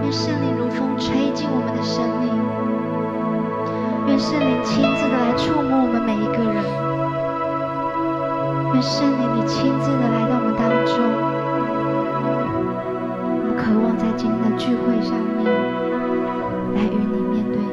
愿圣灵如风吹进我们的生命，愿圣灵亲自的来触摸我们每一个人，愿圣灵你亲自的来到我们当中。我们渴望在今天的聚会上面来与你面对面。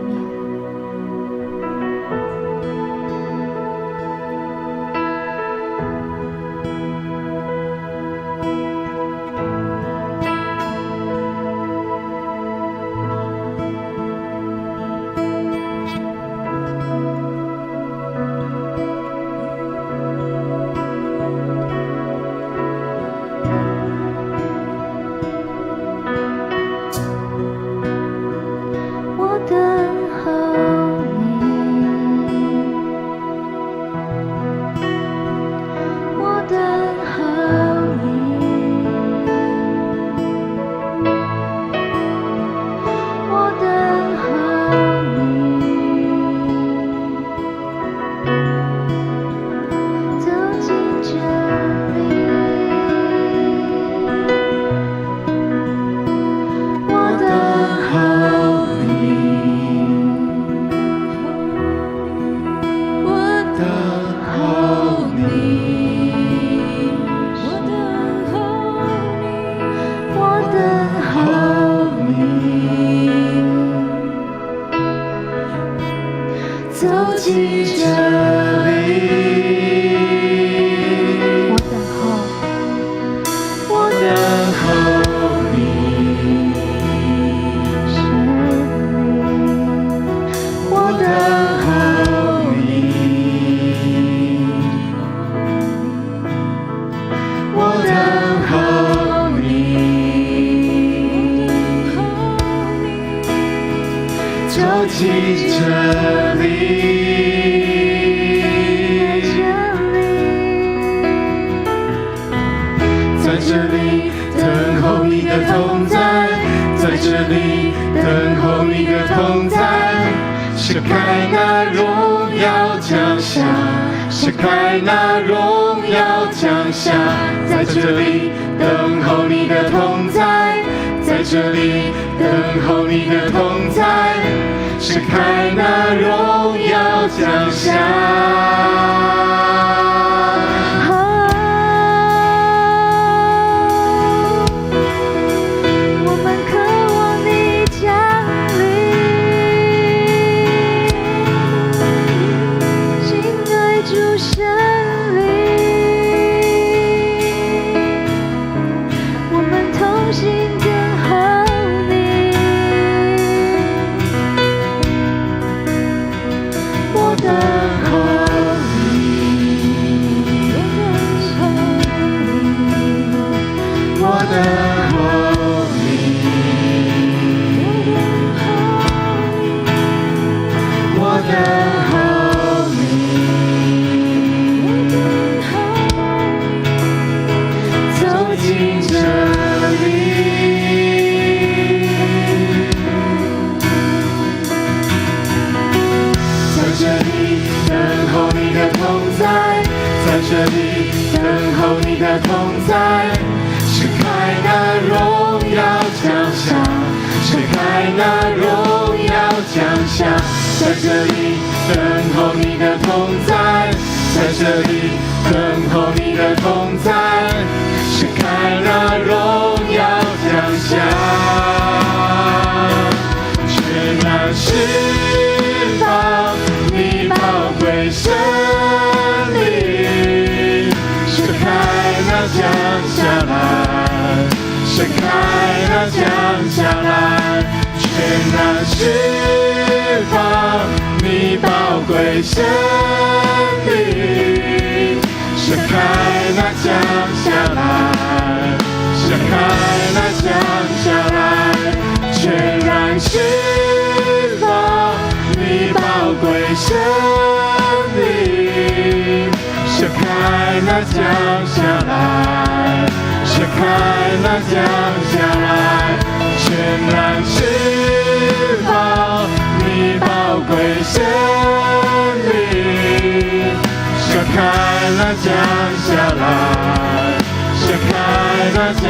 降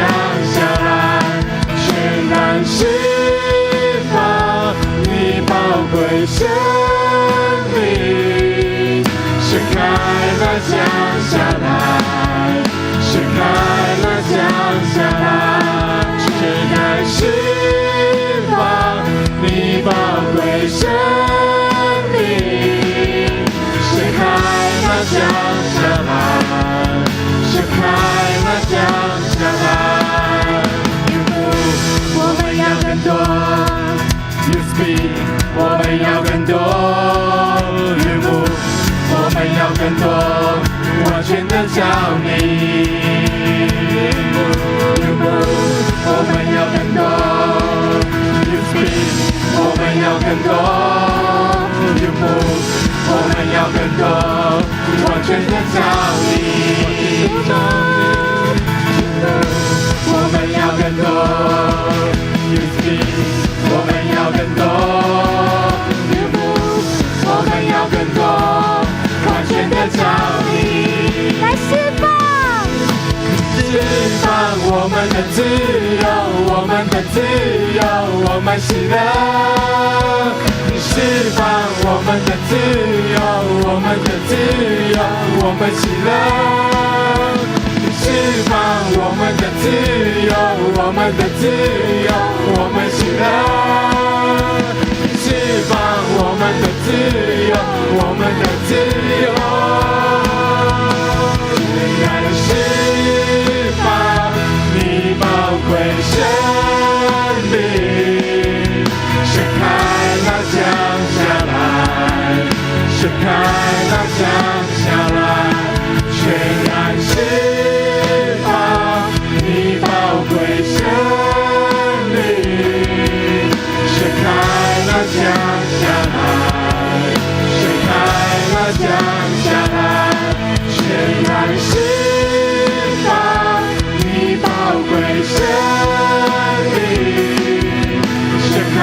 下来，全然释归生命，盛开了降下来，盛开了降下来，全然释放你宝贵生命，盛开了降下来，盛开了降下来。You move， 我们要更多。You speak， 我们要更多。You move， 我们要更多，完全的照你。You move， 我们要更多。You speak， 我们要更多。You move， 我们要更多，完全的照你。我们要更多。You speak， 我们要更多。You move， 我们要更多，完全的照你。来释放，释放我们的自由，我们的自由，我们喜乐。你释放我们的自由，我们的自由，我们喜乐。释放我们的自由，我们的自由，我们喜乐。释放我们的自由，我们的自由。全然释放你宝贵生命，盛开了降下来，盛开了降下来，全然释你宝贵生命，盛开了降下来，盛开了降下来，全然释放你宝贵生命，盛开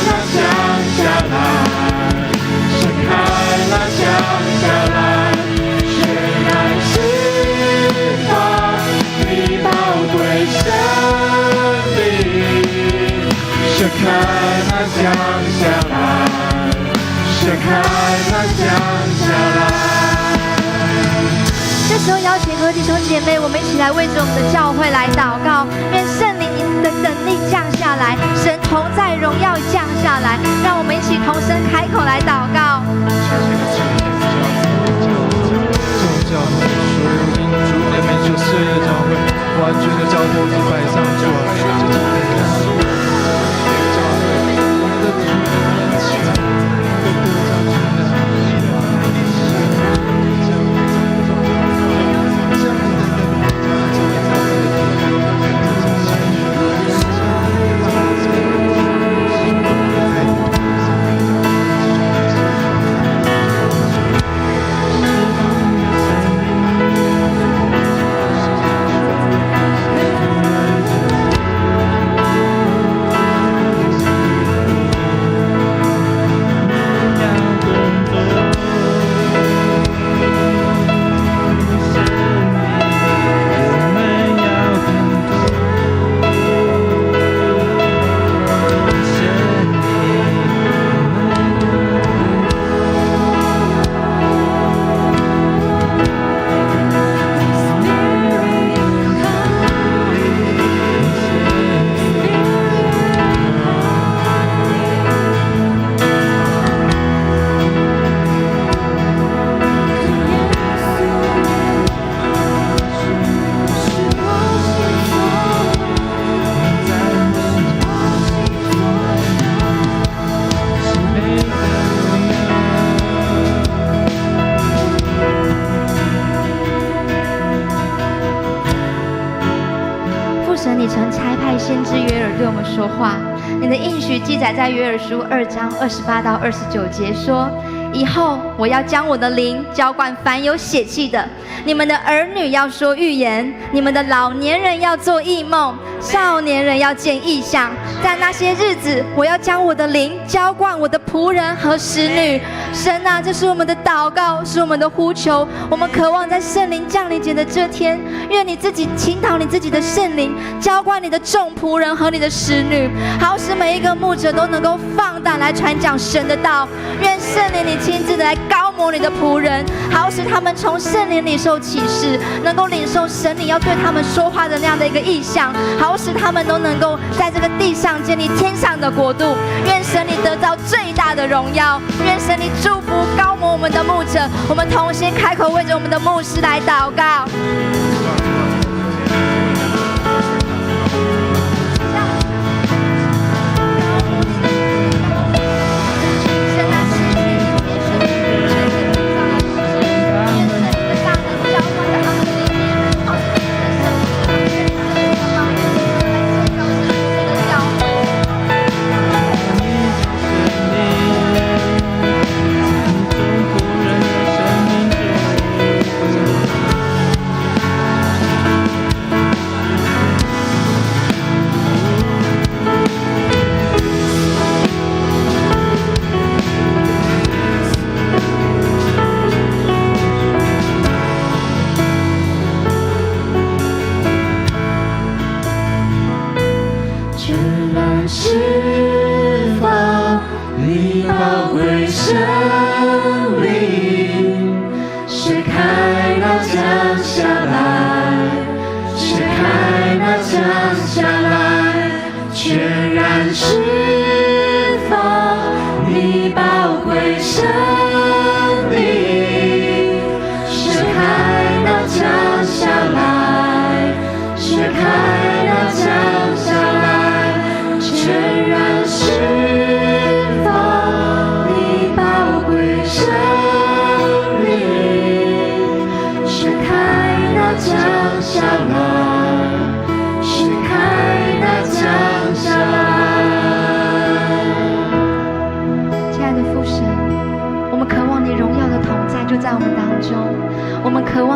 了降下来，盛开了降下来，全然释放你宝贵生命，盛开了降下来，盛开了降下来。这时候邀请各位弟兄姐妹，我们一起来为着我们的教会来祷告，愿圣灵的能力降下来，神同在荣耀降下来，让我们一起同声开口来祷告。教会属灵主的每球事业教会，完全的交托敬拜上主啊，这教会感谢你，教会我们的主面前，更多将主的先知约珥对我们说话，你的应许记载在约珥书2章28到29节说：以后我要将我的灵浇灌凡有血气的，你们的儿女要说预言，你们的老年人要做异梦，少年人要见异象。在那些日子，我要将我的灵浇灌我的仆人和使女。神啊，这是我们的祷告，是我们的呼求。我们渴望在圣灵降临节的这天，愿你自己倾倒你自己的圣灵，浇灌你的众仆人和你的使女，好使每一个牧者都能够放胆来传讲神的道。愿圣灵你亲自的来膏抹你的仆人，好使他们从圣灵里受启示，能够领受神你要对他们说话的那样的一个意象，好使他们都能够在这个地上建立天上的国度。愿神你得到最大的荣耀，愿神你祝福膏抹我们的牧者。我们同心开口为着我们的牧师来祷告。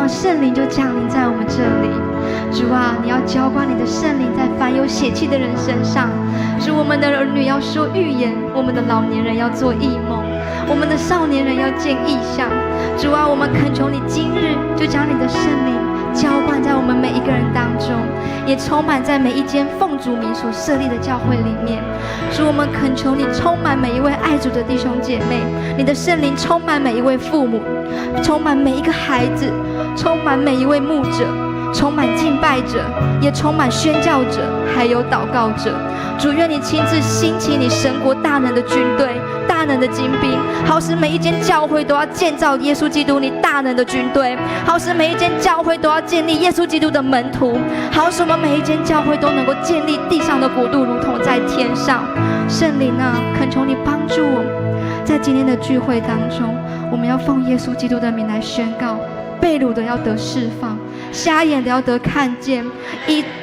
圣灵就降临在我们这里，主啊，你要浇灌你的圣灵在凡有血气的人身上。主，我们的儿女要说预言，我们的老年人要做异梦，我们的少年人要见异象。主啊，我们恳求你今日就将你的圣灵浇灌在我们每一个人当中，也充满在每一间奉主名所设立的教会里面。主，我们恳求你充满每一位爱主的弟兄姐妹，你的圣灵充满每一位父母，充满每一个孩子，充满每一位牧者，充满敬拜者，也充满宣教者，还有祷告者。主，愿你亲自兴起你神国大能的军队，大能的精兵，好使每一间教会都要建造耶稣基督你大能的军队，好使每一间教会都要建立耶稣基督的门徒，好使我们每一间教会都能够建立地上的国度，如同在天上。圣灵啊，恳求你帮助我们，在今天的聚会当中，我们要奉耶稣基督的名来宣告，被掳的要得释放，瞎眼的要得看见，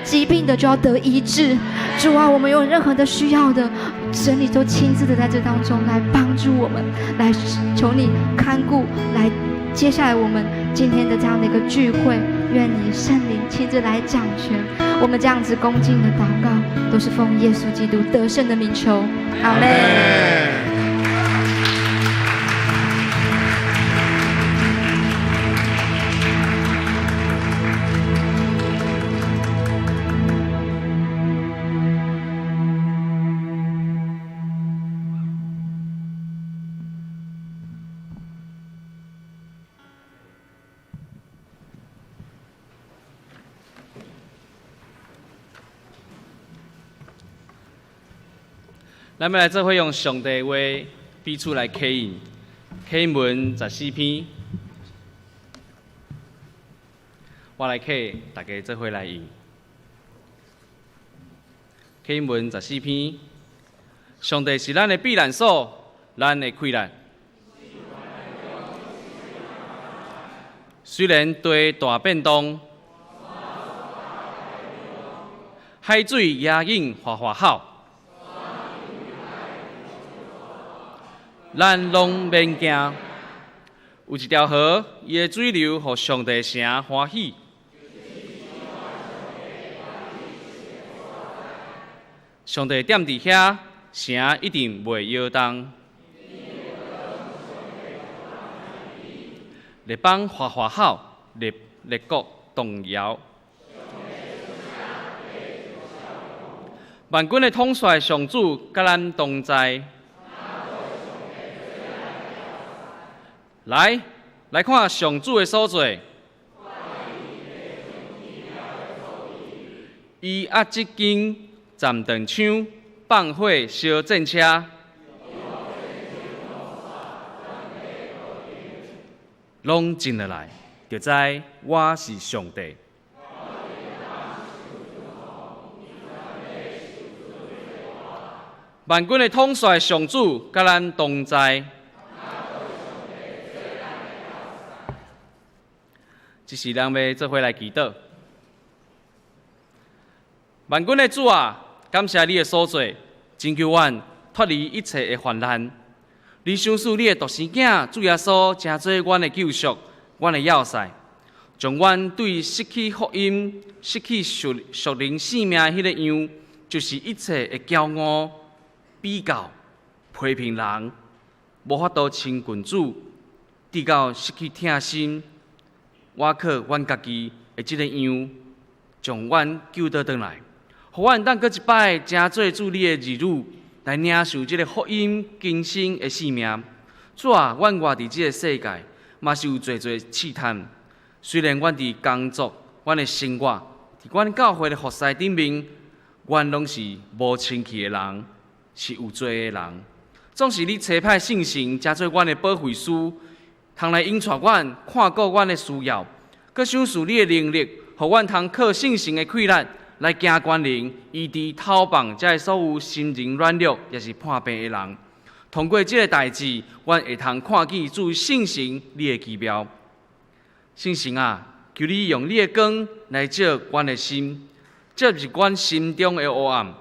疾病的就要得医治。主啊，我们有任何的需要的，神你都亲自的在这当中来帮助我们，来求你看顾，来接下来我们今天的这样的一个聚会，愿你圣灵亲自来掌权。我们这样子恭敬的祷告，都是奉耶稣基督得胜的名求，阿们。咱们来做伙用上帝话彼此来启应，启文14篇，我来启，大家做伙来应。启文14篇，上帝是咱的避难所，咱的溃烂。虽然地大变动，海水也应哗哗吼。咱拢免惊，有一条河，伊的水流，互上帝城欢喜。上帝踮伫遐，城一定袂摇动。列邦哗哗号，列国动摇。万军的统帅上主甲咱同在。来看上主的所做。伊压一根站断枪，放火烧战车。拢进得来，就知我是上帝。万军的统帅上主甲咱同在。这时咱要做伙来祈祷。万军的主啊，感谢你的所在，真求阮脱离一切的患难。你赏赐你的独生囝主耶稣，成做阮的救赎，阮的要塞，将阮对失去福音、失去属灵性命迄个样，就是一切的骄傲、比较、批评人，无法度亲近主，直到失去疼心。我靠阮家己的即个样，将阮救倒转来，互阮当搁一摆成做主你的儿女。来领受这个福音更新的性命。主啊，阮活伫这个世界，嘛是有侪试探。虽然阮伫工作、阮的生活，伫阮教会的服侍顶面，阮拢是无清气的人，是有罪的人。总是你差派圣神，加做阮的保惠师，通来引带阮，看顾阮的需要，佮赏赐你的能力，互阮通靠圣神的气力。来行关灵，医治头棒，遮所有心灵软弱也是破病的人。通过这个代志，阮会通看见主圣神你的奇妙。圣神啊，求你用你的光来照阮的心，照入阮心中的黑暗，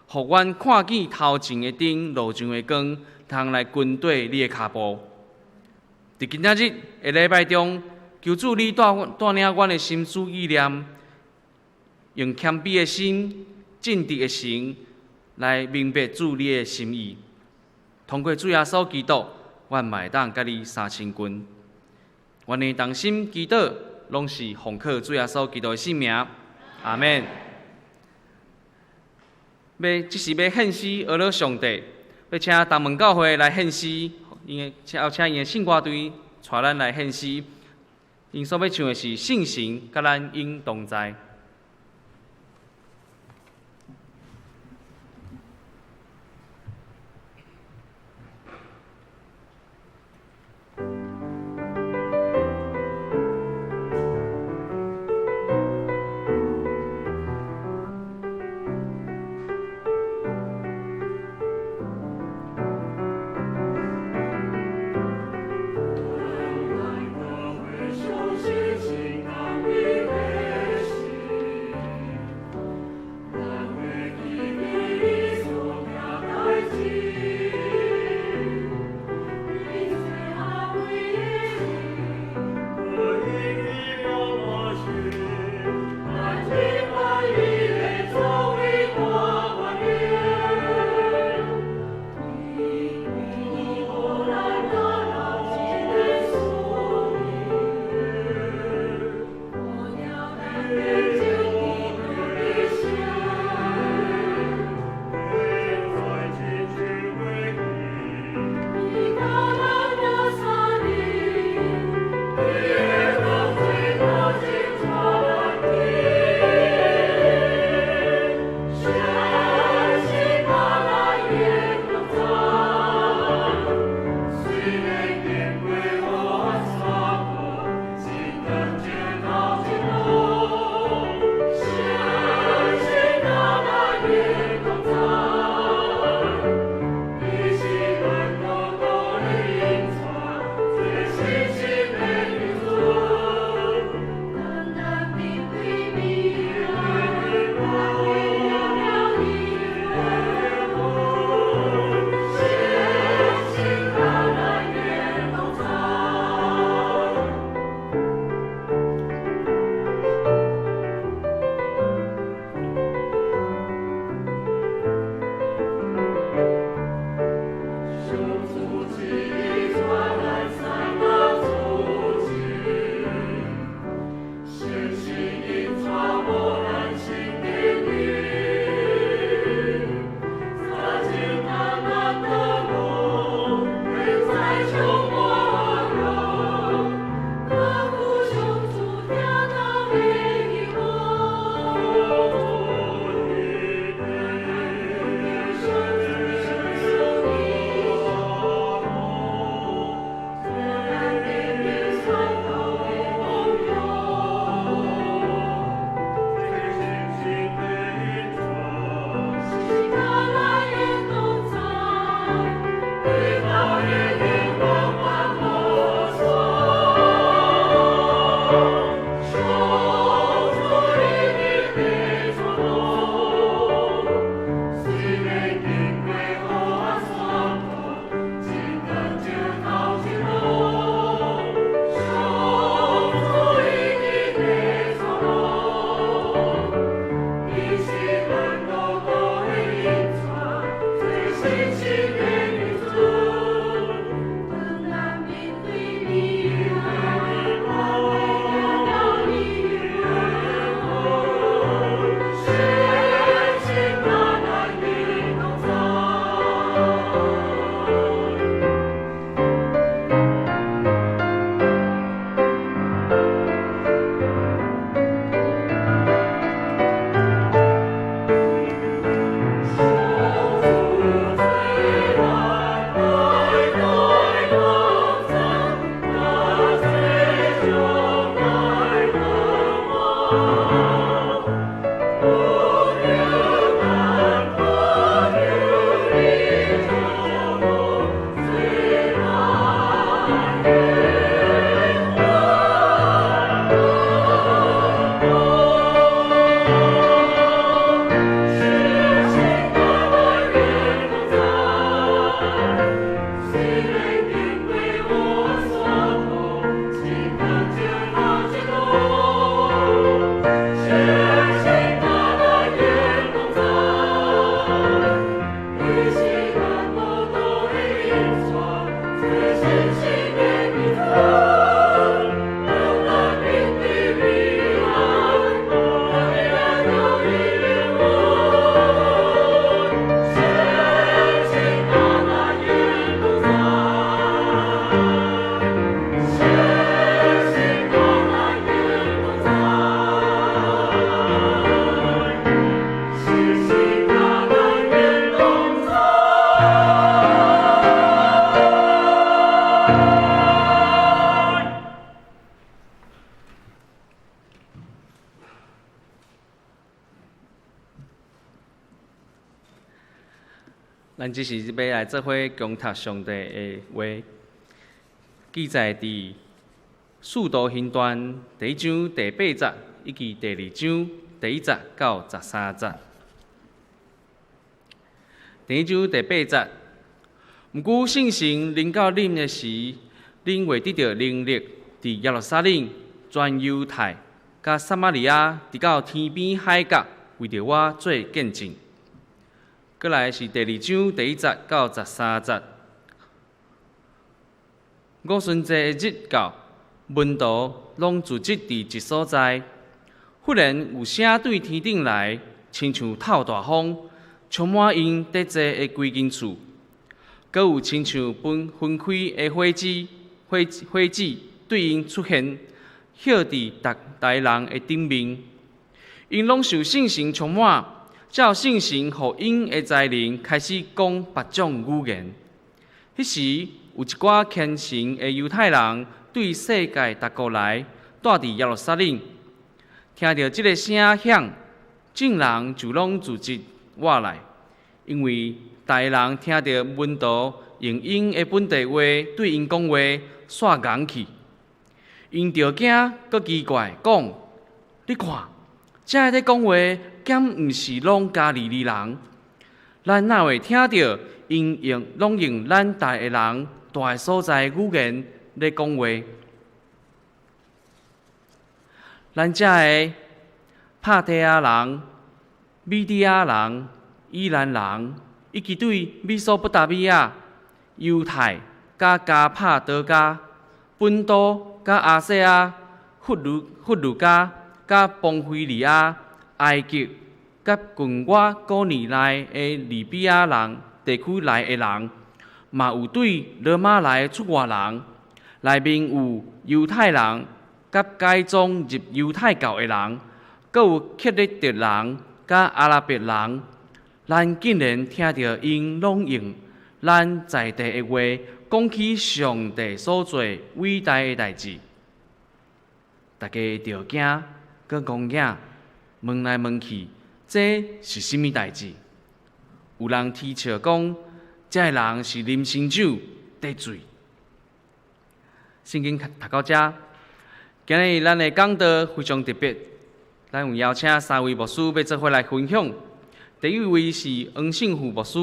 互阮看见头前的灯，路上的光，通来跟对你的脚步。伫今仔日的礼拜中，求主你带领阮的心思意念。用谦卑的心、正直的心来明白主你的心意。通过主耶稣基督，阮嘛会当甲你三千君。阮的同心祈祷，拢是奉靠主耶稣基督的圣名。阿免。即时要献诗，讹了上帝，要请东门教会来献诗，因要请因的圣歌队带咱来献诗。因所要唱的是圣神，甲咱应同在。咱即是要来做伙恭读上帝的话，记载伫《使徒行传》第1章第8节，以及第2章第1节到13节。第1章第8节，毋过圣神临到恁的时，恁会得到能力，伫耶路撒冷、全犹太、甲撒玛利亚，直到天边海角，为着我做见证。过来是第2章第1节到13节。五旬节的日到，门徒拢聚集伫一所在。忽然有声对天顶来，亲像透大风，充满因得坐的规间厝。阁有亲像分开的火子对因出现，歇伫逐人的顶面。因拢受圣神充满。照圣神互因的才能，开始讲别种语言。迄时有一寡虔诚的犹太人对世界各国来，住伫耶路撒冷，听到即个声响，众人就拢聚集我来，因为大人听到门徒用因的本地话对因讲话，煞戆去。因着惊，阁奇怪，讲：你看，这在讲话。敢毋是拢加利利人？咱哪会听到因拢用咱大个人大个所在语言咧讲话？咱遮个帕提亚人、米底亚人、伊兰人，以及对美索不达米亚、犹太、甲加帕多加、本都、甲亚细亚、弗鲁加、甲邦菲利亚。埃及、甲近我古年内的利比亚人地区来的人，嘛有对罗马来出外人，内面有犹太人、甲改装入犹太教的人，阁有克里特人、甲阿拉伯人。咱竟然听到因拢用咱在地的话，讲起上帝所做伟大的代志，大家着惊，阁戆囝。问来问去，这是甚物代志？有人提笑讲，这人是啉新酒得醉。圣经读到这，今日咱的讲道非常特别，咱有邀请3位牧师要做伙来分享。第一位是黄信富牧师，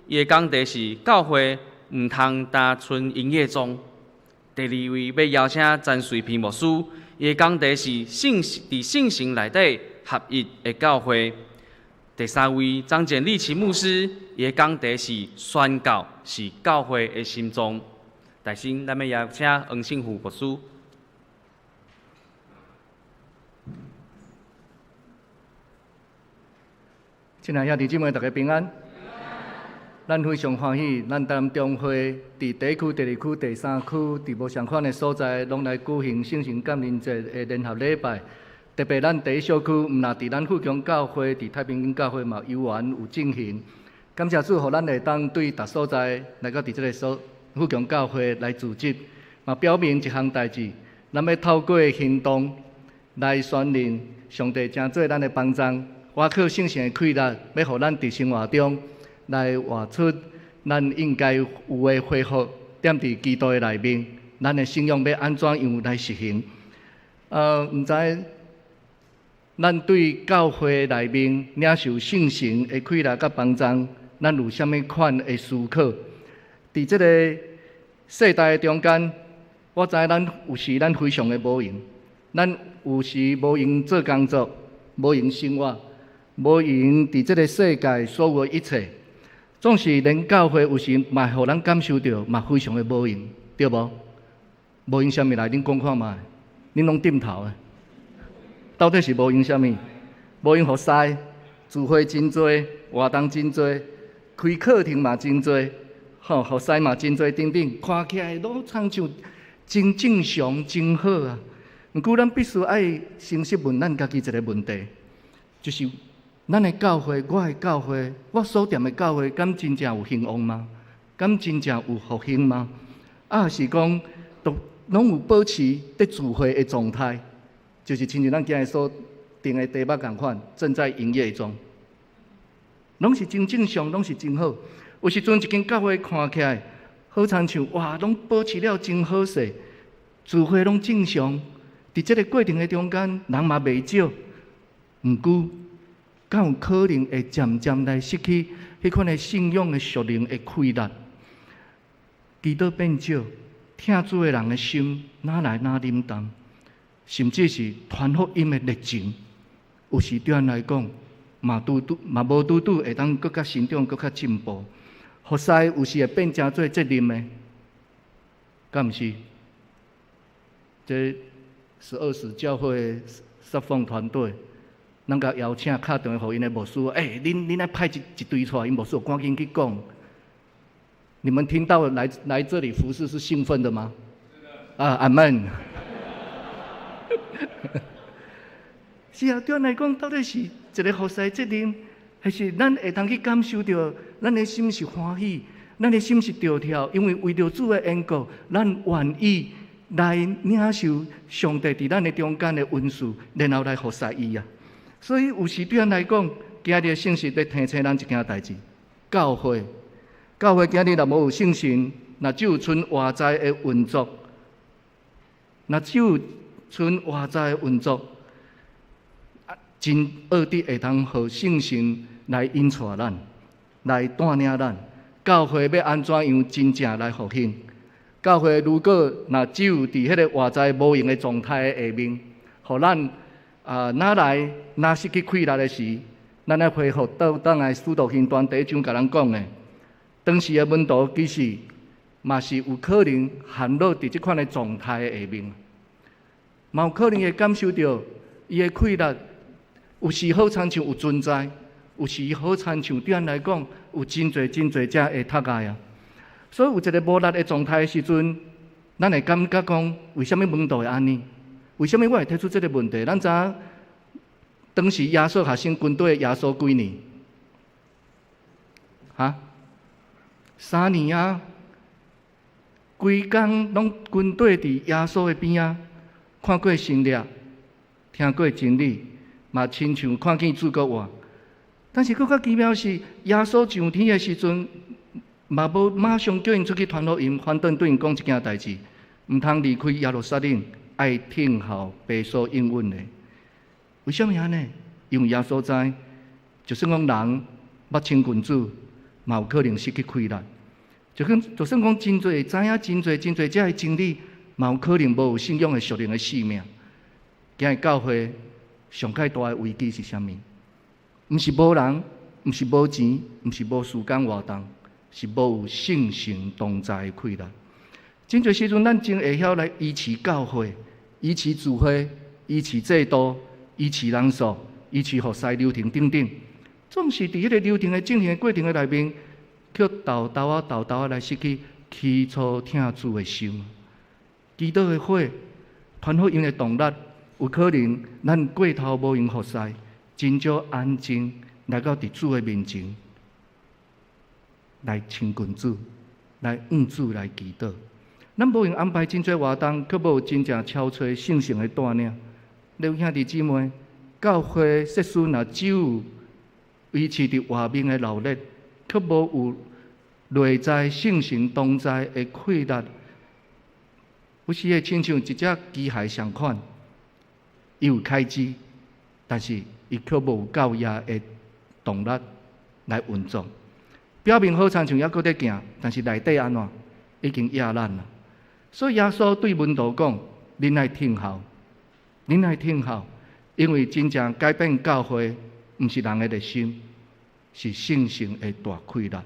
伊的讲题是教会毋通单纯营业中。第二位要邀请詹瑞平牧师，伊的讲题是伫圣神内底。合一的教会。第3位张简立奇牧师，伊的讲题是宣教是教会的心脏。大先，咱要邀请黄信富牧师。亲爱兄弟姊妹，大家平安。咱非常欢喜，咱台中会伫第1区、第2区、第3区，伫无相款的所在，拢来举行圣神感恩节的联合礼拜。特别咱第1小区，毋但伫咱富强教会、伫太平间教会嘛有缘有进行。感谢主，互咱会当对逐所在来到伫即个富强教会来组织，嘛表明一项代志，咱要透过行动来宣认上帝诚做咱的帮助。我靠圣神的气力，要互咱伫生活中来活出咱应该有的恢复，踮伫基督的内面，咱的信仰要安怎样来实行？毋知。咱对教会内面领受圣神的气力甲帮助，咱有啥物款的思考？伫即个世代的中间，我知咱有时咱非常的无用，咱有时无用做工作，无用生活，无用伫即个世界所有一切，总是连教会有时嘛，互咱感受到嘛非常的无用，对无？无用啥物来？恁讲看卖，恁拢点头的。到底是无用啥物？无用，互师聚会真多，活动真多，开课程嘛真多，互师嘛真多，等等，看起来都参像真正常、真好啊。毋过，咱必须爱诚实问咱家己一个问题，就是咱的教会，我的教会，我所踮的教会，敢真正有兴旺吗？敢真正有复兴吗？还是讲，拢有保持伫聚会的状态？就是亲像咱今日所定的题目共款，正在营业中，拢是真正常，拢是真好。有时阵一间教会看起来好亲像哇，拢保持了真好势，聚会拢正常。伫这个过程的中间，人嘛袂少，毋过，敢有可能会渐渐来失去迄款的信仰的属灵的开力？祈祷变少，听主的人的心哪来哪冷淡，甚至是传福音的热情，有时对咱来讲，嘛无拄拄会当更较成长、更较进步。服侍有时会变成做责任的，敢毋是？这12时教会的释放团队，咱甲邀请敲电话给因的牧师，恁来派一堆出来，因牧师赶紧去讲。你们听到来这里服侍是兴奋的吗？阿门。是啊，对咱来讲，到底是一个服侍责任，还是咱会当去感受到咱的心是欢喜，咱的心是跳跳？因为为着主的缘故，咱愿意来领受上帝伫咱的中间的恩赐，然后来服侍伊啊。所以有时对咱来讲，今日的信息要提醒咱一件代志：教会今日若无有圣神，若只有剩外在的运作，真恶的会当互圣神来引带咱，来带领咱。教会要安怎样真正来复兴？教会如果若只有伫迄个外在无用的状态的下面，互咱哪失去气力的时，咱要恢复到当来使徒行传第1章甲咱讲的，当时的门徒其实嘛是有可能陷落伫即款的状态的下面，嘛有可能会感受到伊的气力。有时好亲像有存在，有时好亲像对咱来讲有真侪只会塌来啊。所以有一个无力的状态的时阵，咱会感觉讲，为什么门徒会安尼？为什么我会提出这个问题？咱知影当时耶稣学生军队的耶稣几年？3年啊！规工拢军队伫耶稣的边啊，看过神力，听过真理。嘛，亲像看见主角话，但是更较奇妙是，耶稣上天的时阵，嘛无马上叫因出去传福音，反倒对因讲一件代志，毋通离开耶路撒冷，爱听候父所应允的。为什么安尼？因为耶稣知，就算讲人捌清君主，嘛有可能失去气力；就算讲真侪知影真侪这的真理，嘛有可能无有信仰的属灵的性命。今日教会。上界大的危机是啥物？毋是无人，毋是无钱，毋是无时间活动，是无有圣神同在的气力。真侪时阵，咱真会晓来依持教会，依持聚会，依持制度，依持人数，依持服侍流程等等。总是伫迄个流程的进行的过程的内面，却豆豆来失去起初听主的心。祈祷的火，传福音的动力。有可能，咱过头无用服侍，真少安静来到伫主的面前，来亲近主，来向主来祈祷。咱无用安排真侪活动，却无真正超出圣神的带领。弟兄弟姊妹，教会设施若只有维持伫外面的劳力，却无有内在圣神同在的气力，有时会亲像一只机械相款。伊有开支，但是伊却无够压的动力来运作。表面好亲像还搁在行，但是内底安怎已经压烂了。所以耶稣对门徒讲：恁来听候，恁来听候，因为真正改变教会，毋是人的热心，是圣神的大气力。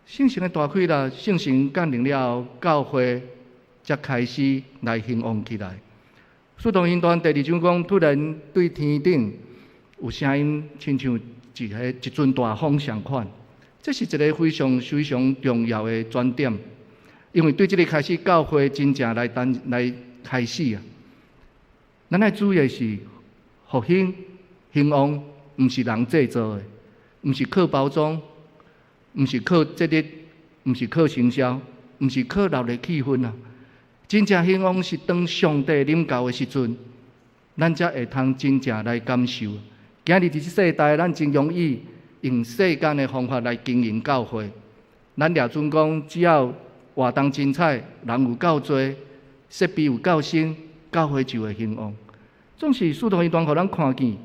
圣神的大气力，圣神降临了后，教会才开始来兴旺起来。使徒行传第2章讲，突然对天顶有声音，亲像一阵大风相款。这是一个非常重要的转点，因为对这个开始，教会真正来开始啊。咱要注意的是，复兴兴旺，毋是人制造的，毋是靠包装，毋是靠节日，毋是靠行销，毋是靠热烈气氛啊。真正兴旺是当上帝临到的时阵，咱才会通真正来感受。今日伫这世代，咱真容易用世间的方法来经营教会。咱掠准讲，只要活动精彩，人有够多，设备有够新，教会就会兴旺。总是使徒行传，互咱看见，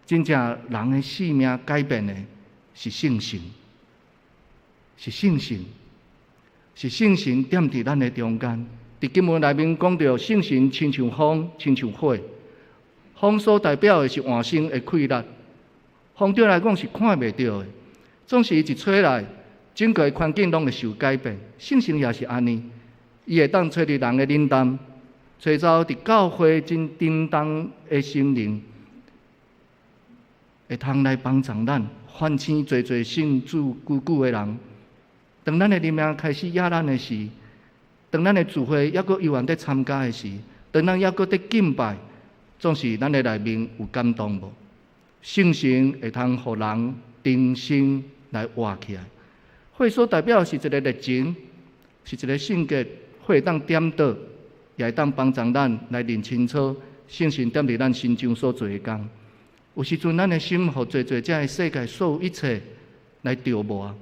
真正人的性命改变的是圣神，是圣神，是圣神踮伫咱的中间。伫经文内面讲到，圣神亲像风，亲像火。风所代表的是换生的气力，风对来讲是看袂到的，总是一吹来，整个环境拢会受改变。圣神也是安尼，伊会当吹伫人的冷淡，吹走伫教会真叮当的心灵，会通来帮助咱唤醒侪信主久久的人。当咱的灵命开始野咱的时，当咱的聚会抑阁有缘在参加的时，当咱抑阁在敬拜。总是咱的内面有感动无？圣神会通互人重新来活起来。火所代表是一个热情，是一个性格，火会当点倒，也会当帮助咱来认清楚圣神踮伫咱心中所做的工。有时阵，咱的心互做这个世界所有一切来着磨，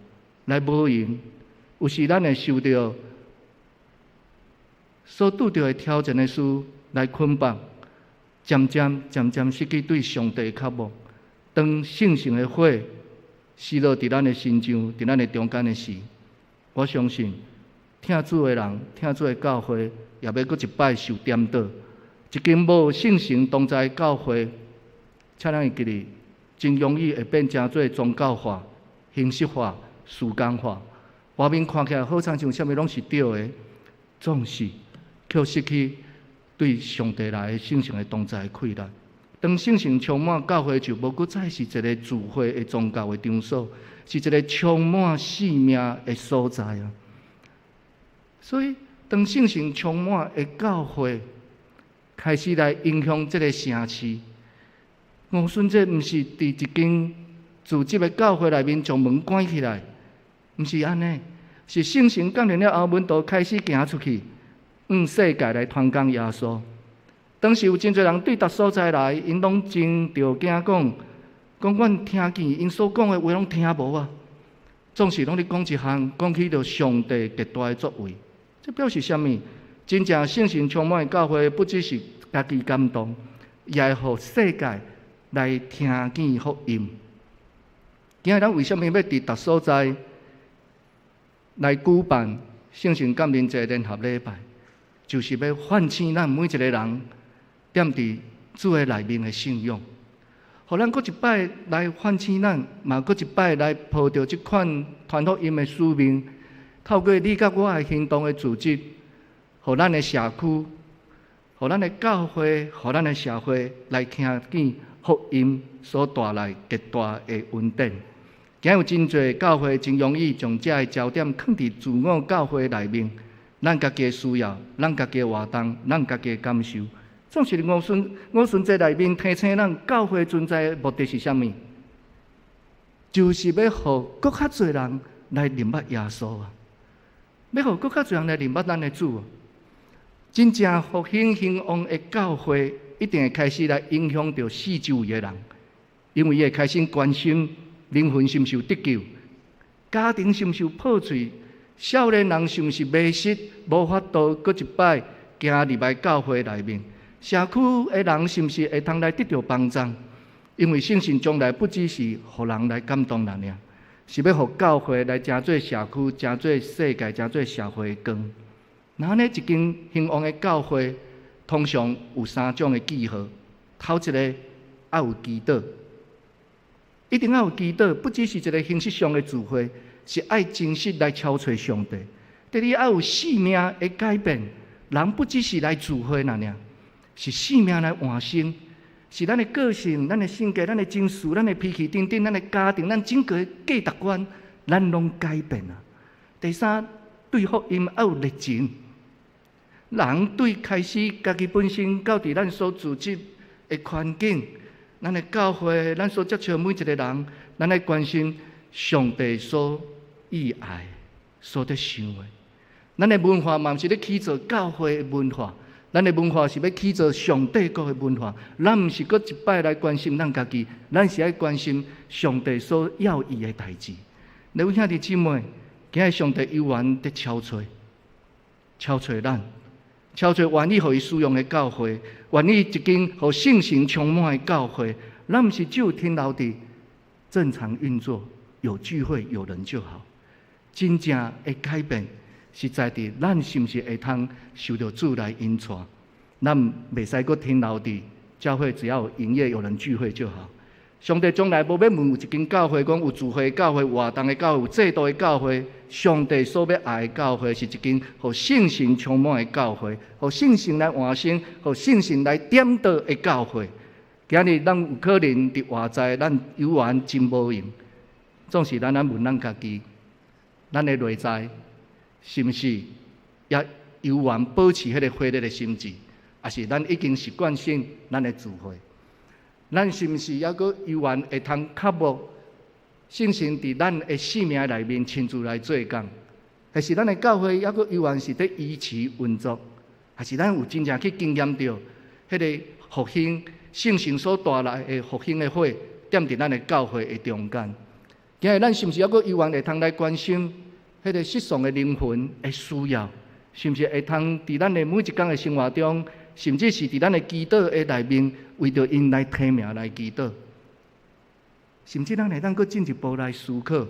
来无用。有时咱会受到所拄着的挑战的事来捆绑。渐渐失去对上帝的渴慕。当圣神的火熄落伫咱的心中，伫咱的中间的时，我相信听主的人、听主的教会，也要搁一摆受颠倒。一间无圣神同在的教会，请咱会记哩，真容易会变成做宗教化、形式化、时间化。外面看起来好像什么拢是对的，总是却失去对上帝来的圣神的同在的气力。当圣神充满教会，就无搁再是一个聚会的宗教的场所，是一个充满生命的所在啊！所以，当圣神充满的教会开始来影响这个城市，我顺这毋是伫一间自己的教会内面将门关起来，毋是安尼，是圣神降临了后，门徒开始行出去。世界来传讲耶稣。当时有真侪人对逐所在来，因拢真着惊讲，阮听见因所讲的话拢听无啊。总是拢咧讲一项，讲起着上帝极大的作为。这表示什么？真正圣神充满的教会，不只是家己感动，也会互世界来听见福音。今日咱为什么要伫逐所在来举办圣神感恩节联合礼拜？就是要唤醒咱每一个人踮伫主的内面的信仰，互咱搁一摆来唤醒咱，嘛搁一摆来抱着这款传福音的使命，透过你甲我的行动的组织，互咱的社区、互咱的教会、互咱的社会来听见福音所带来极大的恩典。今有真侪教会真容易将这个焦点放伫自我教会内面。咱家己的需要，咱家己的活动，咱家己的感受，总是我顺这内面提醒咱教会存在的目的是啥物？就是要互更较侪人来认捌耶稣啊！要互更较侪人来认捌咱的主啊！真正复兴兴旺的教会，一定会开始来影响到四周围的人，因为伊会开始关心灵魂是毋是有得救，家庭是毋是有破碎。少年人是毋是迷失，无法度搁一摆行入来教会内面？社区的人是毋是会通来得到帮助？因为圣神将来不只是互人来感动人尔，是要互教会来成做社区、成做世界、成做社会的光。那呢，一间兴旺的教会，通常有3种的记号。头一个要有祈祷，一定要有祈祷，不只是一个形式上的聚会。是爱真实来超找上帝。第二，要有生命的改变，人不只是来聚会那样，是生命来换生，是咱的个性、咱的性格、咱的情绪、咱的脾气等等，咱的家庭、咱整个价值观，咱拢改变啊。第三，对福音要有热情，人对开始家己本身到伫咱所组织的环境，咱的教会，咱所接触每一个人，咱来关心上帝所意爱所得想的，咱的文化嘛，毋是咧起造教会的文化，咱的文化是要起做上帝国的文化，咱毋是搁一摆来关心咱家己，咱是爱关心上帝所要伊的代志。各位兄弟姊妹，今日上帝有缘在敲找咱，敲找愿意互伊使用的教会，愿意一间互圣神充满的教会。咱毋是只有听到的正常运作，有聚会有人就好。真正会改变，是在伫咱是毋是会通受到主来引带。咱袂使搁听到的教会，只要有营业有人聚会就好。上帝从来无要问有一间教会，讲有聚会的教会、活动的教会、有制度的教会。上帝所要爱的教会，是一间互圣神充满的教会，互圣神来换生，互圣神来点导的教会。今日咱有可能伫外在，咱有缘真无用，总是咱问咱家己，咱的内在是毋是也有缘保持迄个火热的心志，还是咱已经习惯性咱的聚会？咱是毋是还阁有缘会通克服圣神伫咱的生命内面亲自来做工？还是咱的教会还阁有缘是伫维持运作？还是咱有真正去经验到迄个复兴？圣神所带来的复兴的火，点伫咱的教会的中间。今日咱是毋是还阁有缘会通来关心迄个失丧的灵魂的需要？是毋是会通伫咱的每一天的生活中，甚至是伫咱的祈祷的内面，为着因来提名来祈祷？甚至咱会当阁进一步来思考，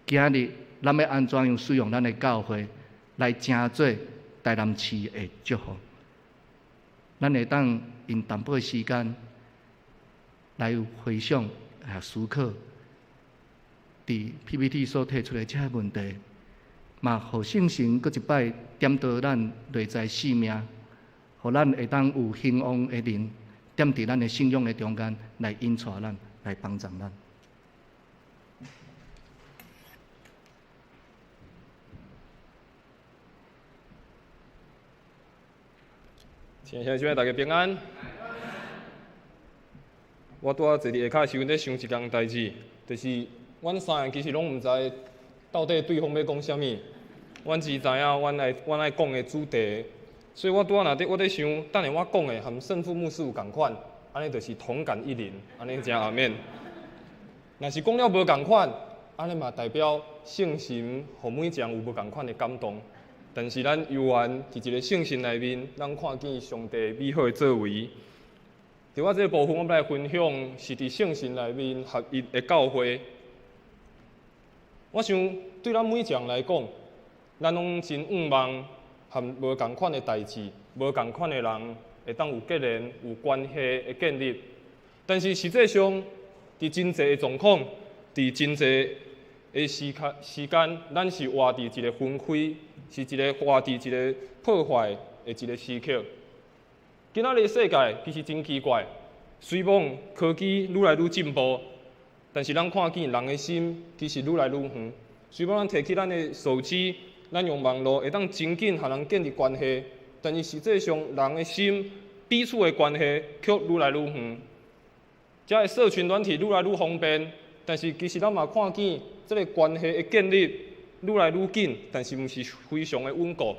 今日咱要安怎样使用咱的教会来成做台南市的祝福？咱会当用淡薄的时间来回想也思考，伫 PPT 所提出的这些问题，嘛，互圣神搁一摆点导咱内在生命，互咱会当有兴旺的灵，点伫咱的信仰的中间来引带咱，来帮助咱。亲爱的姊妹，大家平安。我拄仔坐伫下骹时阵，在想一件代志，就是阮三个其实拢毋知到底对方要讲啥物，阮只知影阮爱讲的主题，所以我拄仔我在想，等下我讲的含圣父牧师有共款，安尼就是同感一灵，安尼真阿免。若是讲了无共款，安尼嘛代表圣神互每一项有无共款的感动。但是咱有缘伫一个圣神内面，咱看见上帝美好的作为。伫我这个部分，我要来分享是伫圣神内面合一的教会。我想对咱每一项来讲，咱拢真仰望和无共款的代志、无共款的人，会当有结连、有关系的建立。但是实际上，伫真济的状况，伫真济的时间，咱是活伫一个分开。是一个活伫一个破坏的一个时刻。今仔日世界其实真奇怪，虽望科技愈来愈进步，但是咱看见人的心其实愈来愈远。虽望咱摕起咱的手机，咱用网络会当真紧和人建立关系，但是实际上人的心彼此的关系却愈来愈远。这个社群软体愈来愈方便，但是其实咱嘛看见这个关系的建立。愈来愈紧，但是毋是非常的稳固。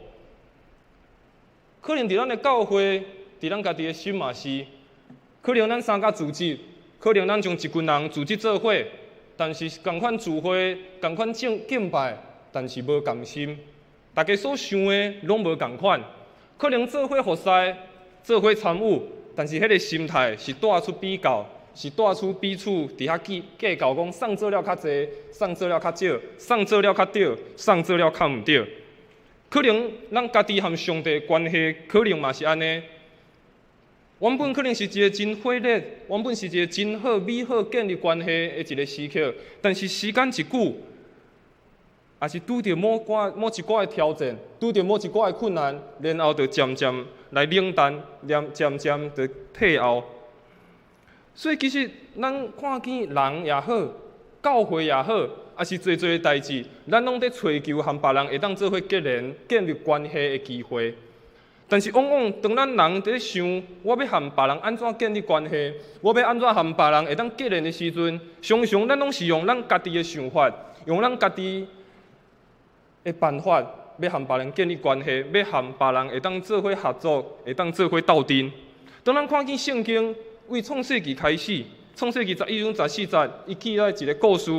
可能伫咱的教会，伫咱家己的心嘛是，可能咱参加组织，可能咱将一群人组织做伙，但是同款聚会、同款敬拜，但是无共心。大家所想的拢无共款，可能做伙服侍、做伙参与，但是迄个心态是带出比较。是带出彼此伫遐计较，讲送做了较济，送做了较少，送做了较对，送做了较毋对。可能咱家己和上帝关系，可能嘛是安尼。原本可能是一个真火热，原本是一个真好、美好建立关系的一个时刻，但是时间一久，也是拄着某一寡的挑战，拄着某一寡的困难，然后就渐渐来冷淡，渐渐就退后。所以其实咱看见人也好，教会也好，也是做的代志，咱拢在追求和别人会当做伙结连、建立关系的机会。但是往往当咱人在想，我要和别人安怎建立关系，我要安怎和别人会当结连的时阵，常常咱拢是用咱家己的想法，用咱家己的办法要和别人建立关系，要和别人会当做伙合作，会当做伙斗阵。当咱看见圣经为创世纪开始，创世纪11章14节，伊记载一个故事，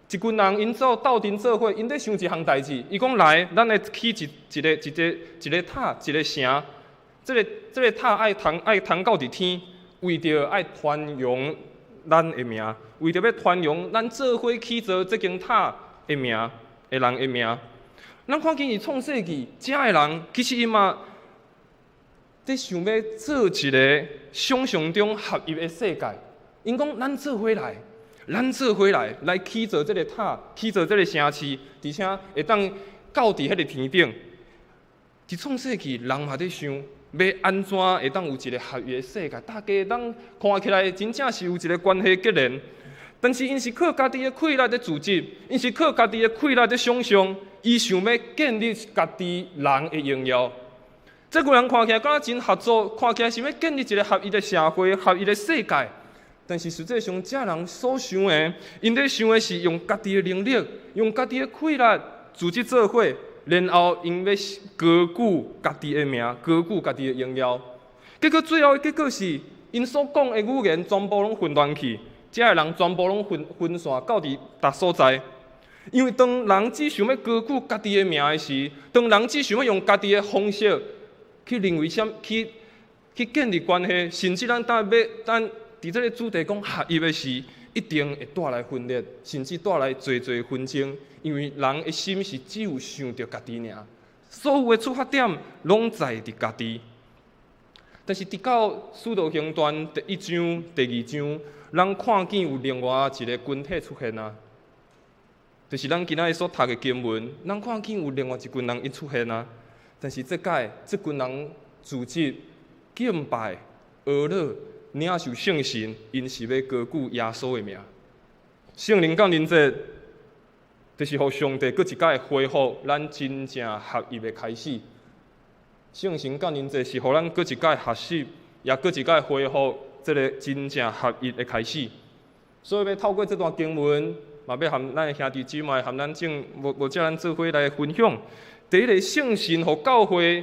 一群人因斗阵做伙，因咧想一项代志。伊讲来，咱来起一个塔，一个城。这个塔爱通到伫天，为着爱传扬咱的名，为着要传扬咱做伙起造这间塔的名，的人的名。咱看见伊创世纪，遮的人其实伊嘛在想要做一个想象中合一的世界。因讲咱做伙来，来起造这个塔，起造这个城市，而且会当到伫迄个天顶。伫创世纪，人嘛在想。要安怎会当有一个合一的世界？大家当看起来真正是有一个关系结连，但是因是靠家己的气力在组织，因是靠家己的气力在想象，伊想要建立家己人的荣耀。这群人看起来敢若真合作，看起来想要建立一个合一的社会、合一的世界，但是实际上，这人所想的，因在想的是用家己的能力，用家己的气力组织做伙。然后因要高举家己的名，高举家己的荣耀。结果最后的结果是，因所讲的语言全部拢混乱去，遮个人全部拢分散到伫逐所在。因为当人只想要高举家己的名的时，当人只想要用家己的方式去认为去建立关系，甚至咱伫这个主题讲合一的时，一定会带来分裂，甚至带来侪纷争。因为人的心是只有想着家己尔，所有的出发点拢在伫家己。但是直到《使徒行传》第1章、第2章，咱看见有另外一个群体出现啊，就是咱今仔日所读的经文，咱看见有另外一群人伊出现啊。但是这群人组织敬拜、学乐、领受圣神，因是要高举耶稣的名。圣灵降临节。就是互上帝搁一摆恢复咱真正合一的开始。圣神降临节是互咱搁一摆学习，也搁一摆恢复这个真正合一的开始。所以要透过这段经文，嘛要和咱的兄弟姊妹、和咱无遮咱做伙来分享。第一个，圣神互教会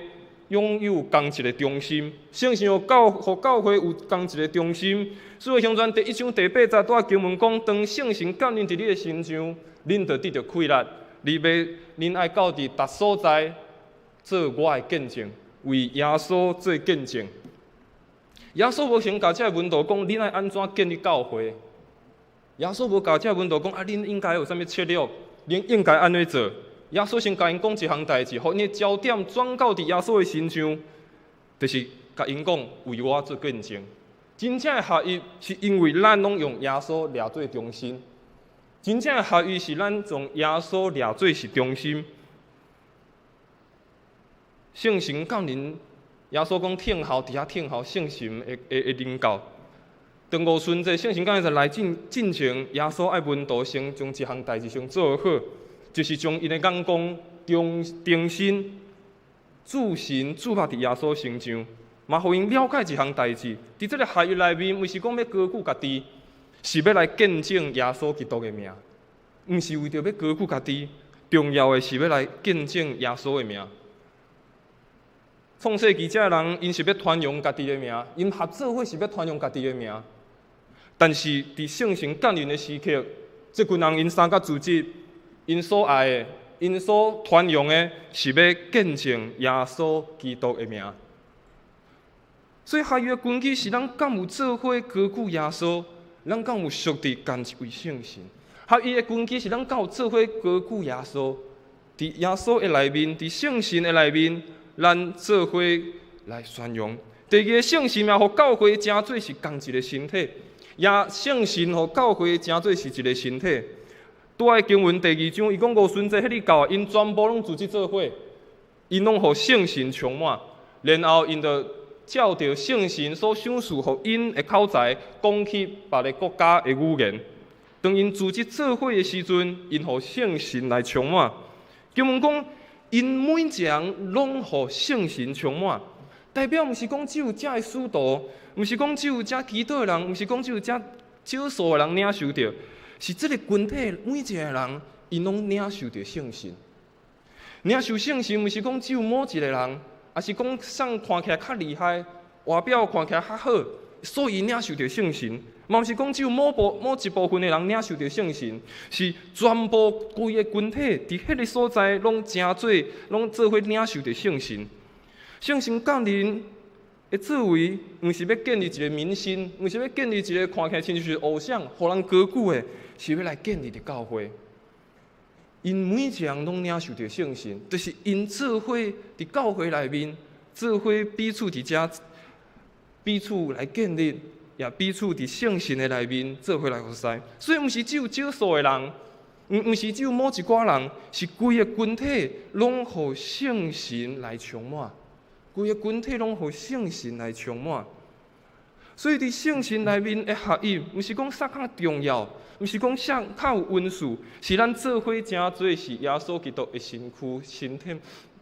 拥有同一个中心，圣神互教会有同一个中心。使徒行传第1章第8节拄经文讲，当圣神降临伫你的身上。恁就得到气力，恁爱到伫逐所在做我的见证，为耶稣做见证。耶稣无先教这个门徒讲，恁爱安怎建立教会？耶稣无教这个门徒讲，恁应该有啥物策略，恁应该安怎做？耶稣先甲因讲一项代志，互因的焦点转到伫耶稣的身上，就是甲因讲为我做见证。真正的合一是因为咱拢用耶稣掠做中心。真正的合一是咱从耶稣掠做是中心。圣神降临，耶稣讲听候，伫遐听候圣神会领教。当五旬节圣神降临节来进前，耶稣爱门徒先将一项代志先做好，就是将因的眼光定心注神注拍伫耶稣身上，嘛互因了解一项代志。伫这个合一内面，毋是讲要高举家己。是要来见证耶稣基督的名，毋是为着要高举家己，重要的是要来见证耶稣的名。创世纪这人，因是要传扬家己的名，因合作伙是要传扬家己的名。但是伫圣神降临的时刻，这群人因三甲组织，因所爱的，因所传扬的，是要见证耶稣基督的名。所以合一的根基是咱敢有做伙高举耶稣。咱敢有属地干一位圣神？合一的根基是咱敢有做伙高举耶稣，伫耶稣的内面，伫圣神的内面，咱做伙来宣扬。第二个，圣神也互教会诚做是同一个身体，也圣神互教会诚做是一个身体。拄爱经文第2章，伊讲五旬节迄日到，因全部拢组织做伙，因拢互圣神充满，然后因就照着圣神所赏赐，互因的口才讲起别个国家的语言。当因组织做伙的时阵，因互圣神来充满。经文讲，因每一个人拢互圣神充满，代表毋是讲只有遮的使徒，毋是讲只有遮祈祷的人，毋是讲只有遮少数的人领受着，是这个群体每一个人，因拢领受着圣神。领受圣神，毋是讲只有某一个人，也是讲上看起来较厉害，外表看起来较好，所以领受着圣神。嘛毋是讲只有某一部分的人领受着圣神，是全部规个群体伫迄个所在拢真做，拢做伙领受着圣神。圣神降临的作为，毋是要建立一个民心，毋是要建立一个看起来亲像是偶像，互人高举的，是要来建立的教会。因每一个人拢领受着圣神，就是因做伙伫教会内面，做伙彼此伫遮，彼此来建立。也彼此伫圣神的内面做伙来服侍，所以毋是只有少数的人，毋是只有某一寡人，是规个群体拢互圣神来充满，规个群体拢互圣神来充满。所以伫圣神内面的合一，毋是讲啥较重要，毋是讲啥较有温数，是咱做伙真做是耶稣基督的身躯身体，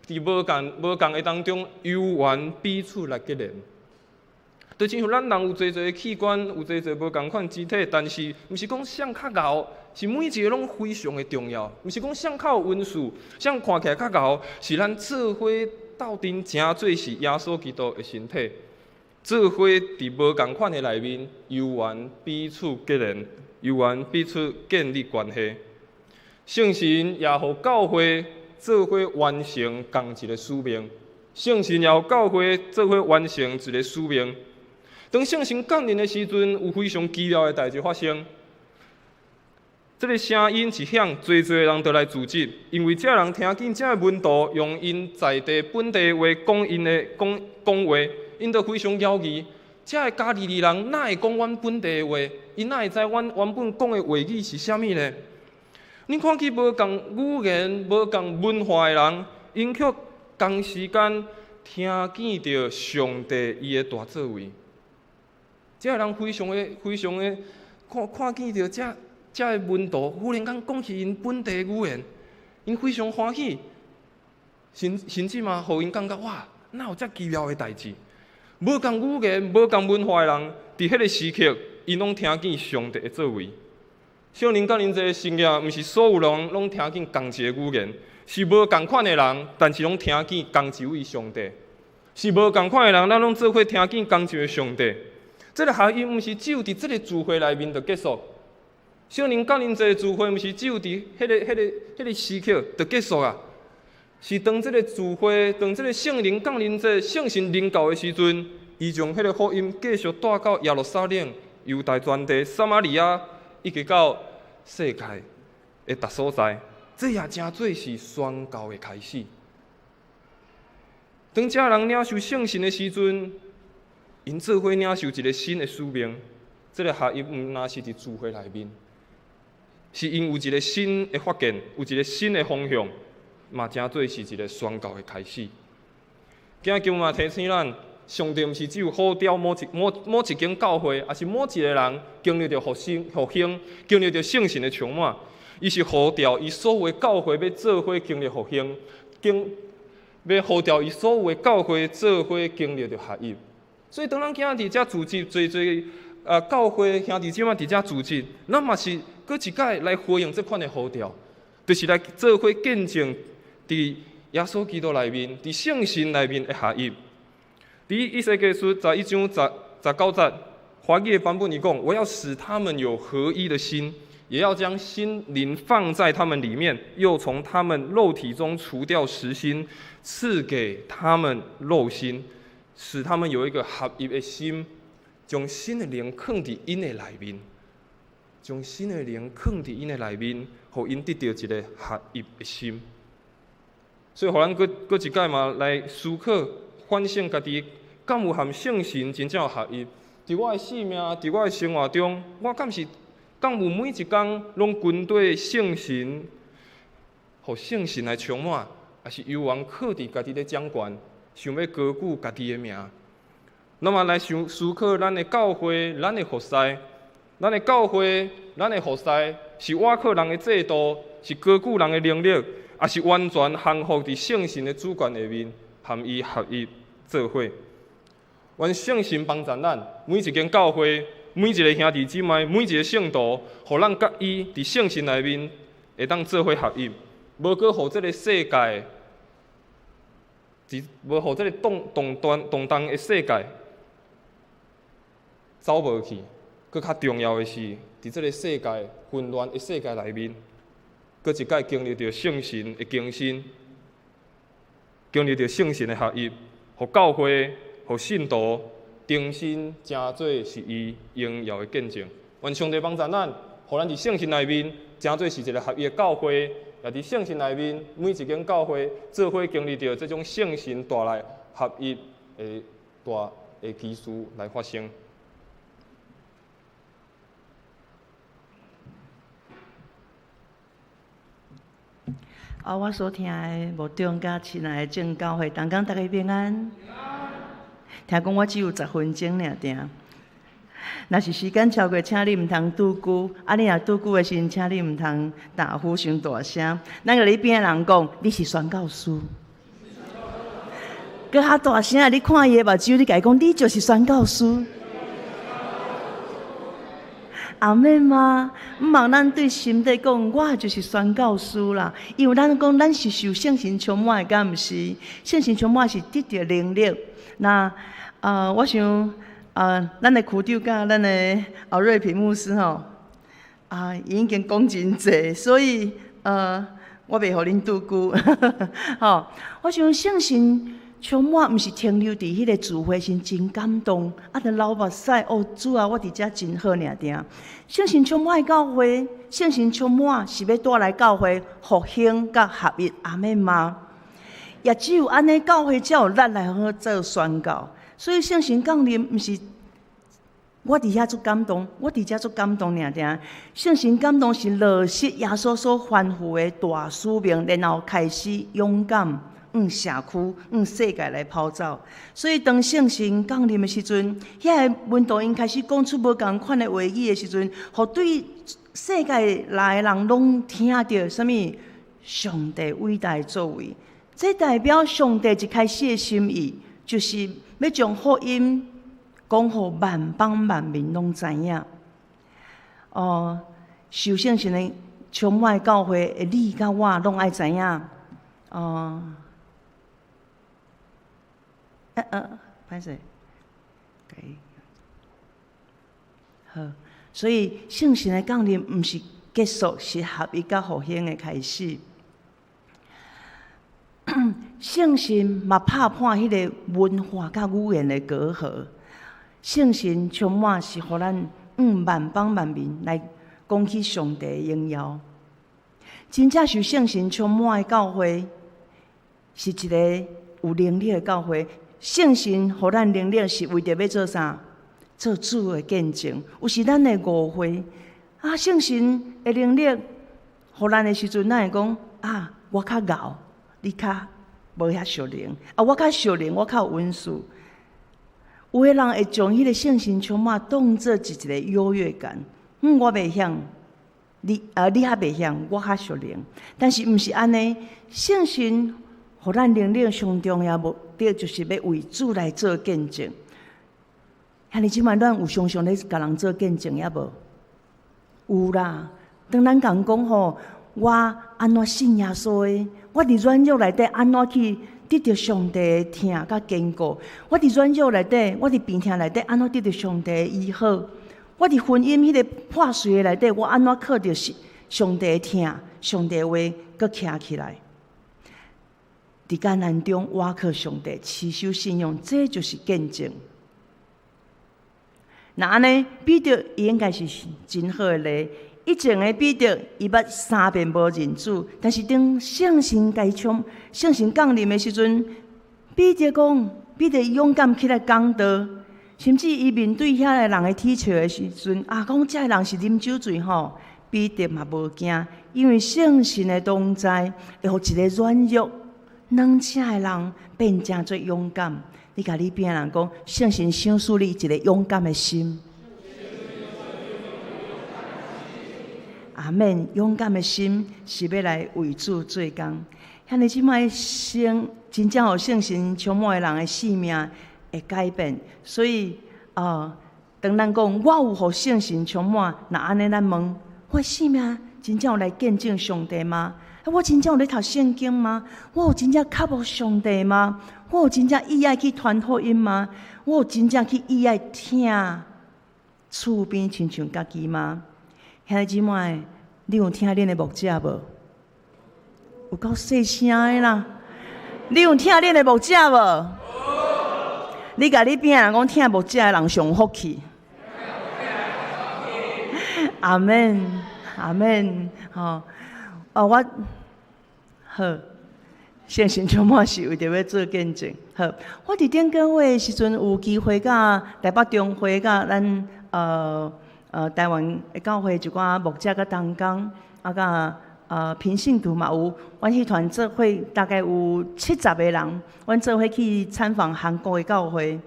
伫无共的当中，有缘彼此来结连。就亲像咱人有侪的器官，有侪无共款肢体，但是毋是讲谁较敖，是每一个拢非常的重要。毋是讲谁较有温数，谁看起来较敖，是咱做伙斗阵真做是耶稣基督的身体，做伙伫无共款的内面，有缘彼此结连，有缘彼此建立关系。圣神也互教会做伙完成同一个使命，圣神也互教会做伙完成一个使命。当圣神降临的时阵，有非常奇妙的代志发生。这个声音一响，侪人都来聚集，因为这人听见这门徒用因在地本地话讲话，因就非常妖异。这个加利利人哪会讲阮本地的话？因哪会知阮原本讲的话语是啥物呢？你看去无共语言、无共文化的人，因却同时间听见着上帝伊的大作为。这个人非常的看见到这个门徒忽然间讲起因本地语言，因非常欢喜，甚至嘛，互因感觉哇，哪有遮奇妙的代志？无共语言、无共文化的人，伫迄个时刻，因拢听见上帝的作为。圣灵降临这个圣业，毋是所有人拢听见同一个语言，是无共款的人，但是拢听见同一位上帝。是无共款的人，咱拢做伙听见同一位上帝。这个合一毋是只有伫这个聚会内面就结束，圣灵降临这个聚会毋是只有伫迄个时刻就结束啊，是当这个聚会，当这个圣灵降临这圣神临到的时阵，伊将迄个福音继续带到耶路撒冷、犹太全地、撒玛利亚，一直到世界的达所在，这也真做是宣告的开始。当这人领受圣神的时阵，因做伙领受一个新的使命，这个合一毋单是伫聚会内面，是因有一个新的发现，有一个新的方向，嘛真做是一个宣告的开始。今日嘛提醒咱，上帝毋是只有呼召某一间教会，也是某一个人经历着复兴，经历着圣神的充满，伊是呼召伊所有的教会要做伙经历复兴，要呼召伊所有的教会做伙经历着合一。所以，当咱今仔伫遮聚集，侪教会兄弟姐妹伫遮聚集，咱嘛是搁一届来回应这款的呼召，就是来做伙见证伫耶稣基督内面、伫圣神内面的合一。伫以西结书11章19节，华语的版本伊讲：我要使他们有合一的心，也要将心灵放在他们里面，又从他们肉体中除掉实心，赐给他们肉心。使他们有一个合一的心，将新的灵放伫因的内面，将新的灵放伫因的内面，互因得到一个合一的心。所以，互咱搁一届嘛来思考、反省家己，敢有和圣神真正有合一？伫我的生命、伫我的生活中，我敢有每一天拢跟对圣神，互圣神来充满，还是有缘靠伫家己的掌权？想要高举家己的名，那么来思考咱的教会、咱的服侍、咱的教会、咱的服侍，是倚靠人的制度，是高举人的能力，还是完全降服伫圣神的主权下面，和伊合一做伙？愿圣神帮助咱每一间教会、每一个兄弟姊妹、每一个圣徒，互咱甲伊伫圣神内面会当做伙合一，无搁互这个世界无互这个动荡的世界走无去。搁较重要的是，伫这个世界混乱的世界内面，搁一摆经历着圣神的更新，经历着圣神的合一，互教会、互信徒重新真做是伊荣耀的见证。愿上帝帮助咱，互咱伫圣神内面真做是一个合一的教会，也伫圣神内面每一间教会做伙经历着这种圣神带来合一的大的奇事来发生。我所听的牧长甲亲爱的正教会，同工大家平安。听讲我只有10分钟尔定，若是时间超过，请你毋通拄久。你若拄久的时阵，请你毋通打呼伤大声。咱个你边的人讲，你是宣教师。搁较大声，你看伊的目睭，你甲伊讲，你就是宣教师。阿妹吗？毋茫咱对心底讲，我就是宣教师啦。因为咱讲，咱是受圣神充满的，敢毋是？圣神充满是得到能力。那我想咱的区长甲咱的后瑞平牧师吼，已经讲真济，所以我袂互恁拄久。吼，我想圣神充满，毋是停留伫迄个聚会时真感动，着流目屎哦，主啊，我伫遮真好尔定。圣神充满的教会，圣神充满是要带来教会复兴甲合一，阿妹吗？也只有安尼，教会才有力来好做宣教。所以圣神降临，毋是我伫遐足感动，我伫遮足感动尔定。圣神感动是落实耶稣所吩咐的大使命，然后开始勇敢社区、世界来跑走。所以当圣神降临的时阵，遐个文导因开始讲出无共款的话语的时阵，互对世界内的人拢听到什么上帝伟大的作为。这代表上帝一开始的心意，就是要将福音讲互万邦万民拢知影。受圣神的充满的教会的你甲我拢爱知影。歹势，好，所以圣神的降临毋是结束，是合一甲复兴的开始。圣神嘛拍破迄个文化甲语言的隔阂，圣神充满是互咱万邦万民来讲起上帝的荣耀。真正是圣神充满的教会，是一个有能力的教会。圣神互咱能力是为着要做啥？做主的见证。有时咱的误会圣神的能力互咱的时阵，咱会讲我较敖。你较无遐熟灵我较熟灵，我较有温数。有的人会将迄个圣神充满当做一个优越感。我袂晓，你较袂晓，我较熟灵。但是毋是安尼，圣神互咱能力上重要目的，就是要为主来做见证。遐尼即摆咱有常常咧甲人做见证，抑无？有啦。当咱共讲吼，我安怎信耶稣的？我伫软弱内底安怎去得到上帝的疼甲坚固？我伫软弱内底，我伫病痛内底安怎得到上帝的医好？我伫婚姻迄个破碎的内底，我安怎靠着上帝的疼、上帝的话，搁徛起来？伫艰难中倚靠上帝，持守信仰，这就是见证。那安尼，彼得伊应该是真好的例。以前的彼得，伊捌3遍无认主，但是当圣神降临的时阵，彼得勇敢起来讲道，甚至伊面对遐个人的踢笑的时阵，讲这个人是啉酒醉吼，彼得嘛无惊，因为圣神的同在，会互一个软弱、软赤的人变成最勇敢。你甲你边人讲，圣神赏赐你一个勇敢的心。阿免，勇敢的心是要来为主做工。遐尼即摆真正互圣神充满的人的性命会改变。所以当咱讲我有互圣神充满，那安尼咱问，我性命真正有来见证上帝吗？我真正有咧读圣经吗？我有真正渴慕上帝吗？我有真正意爱去传福音吗？我有真正去意爱听厝边亲像家己吗？兄弟姊妹，你有听恁的牧者无？有够细声的啦！你有听恁的牧者无？你甲你边人讲听牧者的人上福气。阿门，阿门，吼！我好，相信充满是为着要做见证。好，我伫顶个月的时阵有机会甲台北中会甲咱台湾的教会一寡牧者甲同工，甲平信徒嘛有，阮迄团做伙大概有70个人，阮做伙去参访韩国的教会。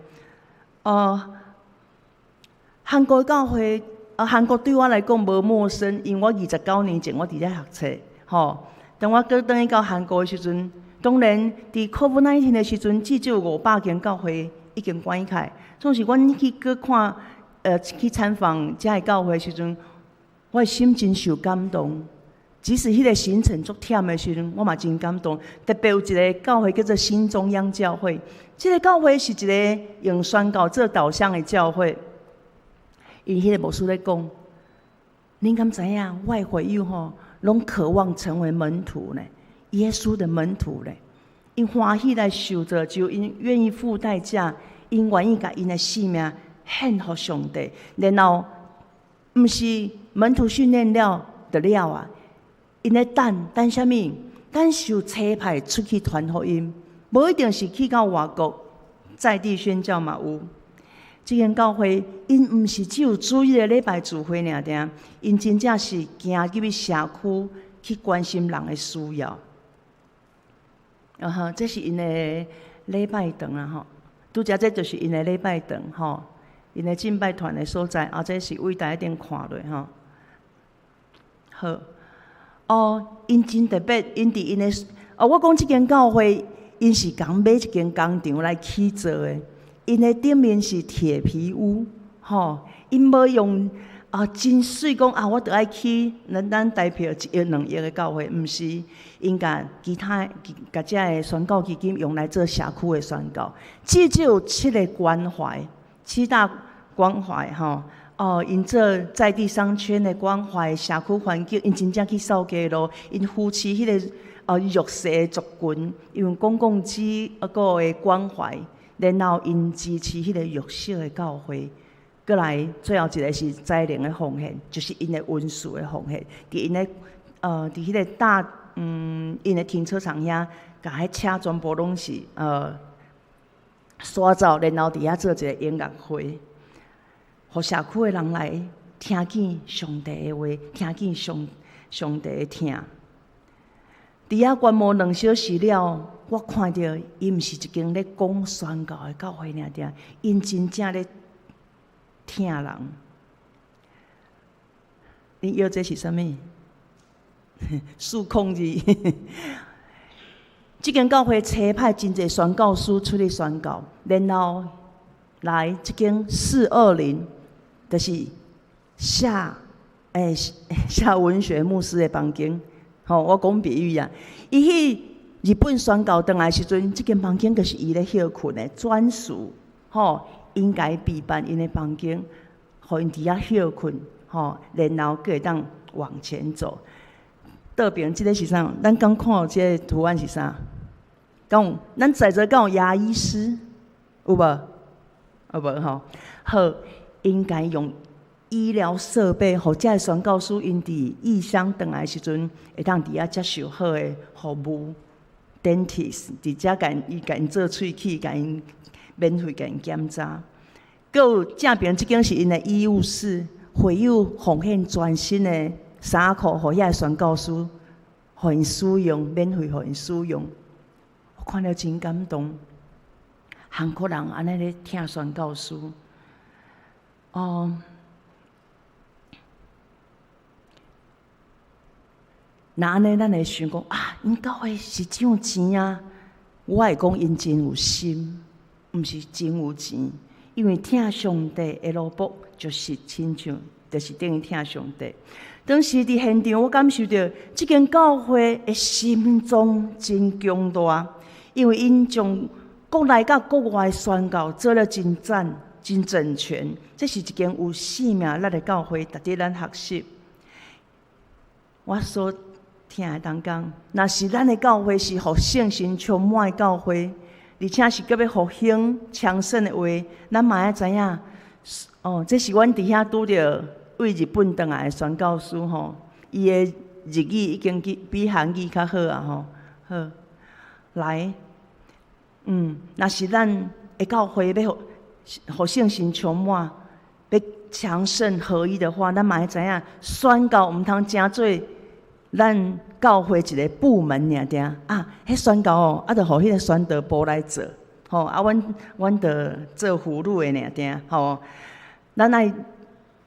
韩国的教会，韩国对我来讲无陌生，因为我29年前我伫遐读册，吼。当我倒转去到韩国的时阵，当然伫 COVID-19 的时阵，至少有500间教会已经关起。总是阮去看，去参访遮个教会的时阵，我的心真受感动。即使迄个行程足忝的时阵，我嘛真感动。特别有一个教会叫做新中央教会，这个教会是一个用宣告做导向的教会。因迄个牧师咧讲，恁敢知影？我的会友吼，拢渴望成为门徒呢，耶稣的门徒呢。因欢喜来受着，就因愿意付代价，因愿意甲因的性命献给上帝。然后，毋是门徒训练了就了啊。因咧等啥物？等受差派出去传福音，无一定是去到外国在地宣教嘛有。这间教会因毋是只有主日的礼拜聚会尔定，因真正是行入去社区去关心人的需要。这是因的礼拜堂啊吼，拄则这就是因的礼拜堂吼，因的敬拜团的所在，这是伟大一点看落吼。好。因真特别，因伫因的我讲即间教会，因是共买一间工厂来起造的。因的顶面是铁皮屋，吼，因无用真水讲我着爱起咱代表1亿2亿的教会，毋是，因甲其他甲遮的宣教基金用来做社区的宣教，至少有7个关怀，7大关怀吼。因做在地商圈的关怀、社区环境，因真正去扫街路，因扶持迄个弱势的族群，用公共机个的关怀，然后因支持迄个弱小的教会。过来最后一个是灾灵的奉献，就是因的温书的奉献，伫因的伫迄个因的停车场遐，甲迄车全部拢是刷走，然后伫遐做一个音乐会。互社区的人来听见上帝的话，听见上帝的听。伫遐观摩2小时了，我看到伊毋是一间咧讲宣教的教会尔定，因真正咧听人。你要这是啥物？数控制。即间教会差派真侪宣教师出去宣教，然后来即间420。就是夏文学牧师的房间，我讲比喻啊，伊去日本宣教回来时阵，这间房间就是伊咧休困的专属，应该备办因的房间，互因伫遐休困，然后会当往前走。倒边这个是啥？咱刚看到这个图案是啥？讲咱在座敢有牙医师，有无？有无吼？好。应该用医疗设备，或者宣教师因伫异乡回来的时阵，会当伫遐接受好的服务。dentist 伫遮甲因做喙齿，甲因免费甲因检查。佮有正边即间是因的医务室，会有奉献全新的衫裤，互遐宣教师，互因使用，免费互因使用。我看了真感动，韩国人安尼咧听宣教师。那安尼，咱会想讲因教会是真有钱啊！我会讲因真有心，毋是真有钱。因为听上帝的路步，就是亲像，就是等于听上帝。当时伫现场，我感受到这间教会的心中真强大，因为因将国内甲国外的宣告做了真赞、真整全。这是一间有生命力的教会，值得咱学习。我所听的当讲，若是咱的教会是互圣神充满的教会，而且是搁要复兴昌盛的话，咱嘛要知影。这是阮伫遐拄着为日本回来的宣教师吼，伊的日语已经比韩语较好啊吼。好，来，若是咱的教会要互圣神充满，要强盛合一的话，咱嘛要知影，宣教毋通真做咱教会一个部门尔定啊。迄宣教哦，啊，着互迄个宣道部来做，吼啊，阮着做俘虏的尔定，吼。咱爱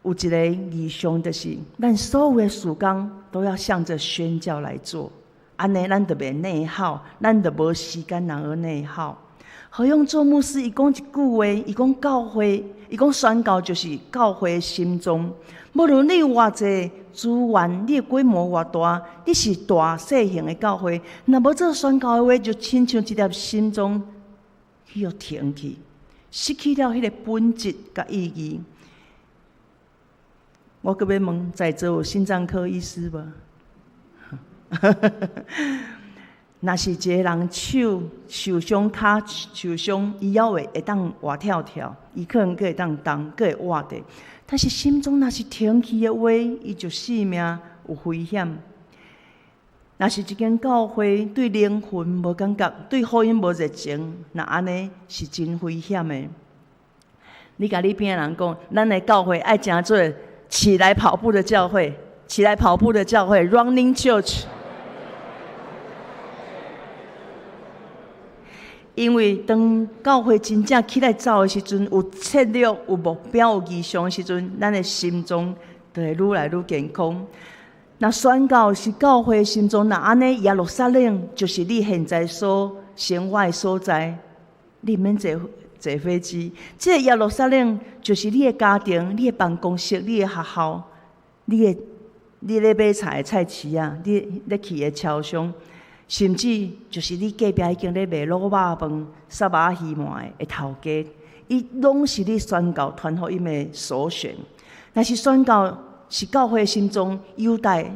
有一个理想，就是咱所有的事工都要向着宣教来做，安尼咱就袂内耗，咱就无时间人而内耗。何用做牧师？伊讲一句话，伊讲教会，伊讲宣教就是教会的心中。无论你有偌济资源，你的规模偌大，你是大小型的教会，若无做宣教的话，就亲像一粒心中去互停去，失去了迄个本质甲意义。我搁要问在座有心脏科医师无？若是一个人手受伤、骹受伤，伊还会当活跳跳，伊可能会当动，会活的。但是心中若是停去的话，伊就性命有危险。若是一间教会对灵魂无感觉，对福音无热情，那安尼是真危险的。你甲你边的人讲，咱的教会爱诚做起来跑步的教会，起来跑步的教会 ，Running Church。因为当教会真正起来走的时阵，有策略、有目标、有意向的时阵，咱的心中就会愈来愈健康。那宣教是教会的心中，那安尼耶路撒冷就是你现在所生活的所在，你免坐飞机。这个耶路撒冷就是你的家庭、你的办公室、你的学校、你咧买菜的菜市啊，你咧去的超商。甚至就是你隔壁已经咧卖卤肉饭、沙巴鱼糜的头家，伊拢是你宣教传福音的首选。但是宣教是教会心中犹太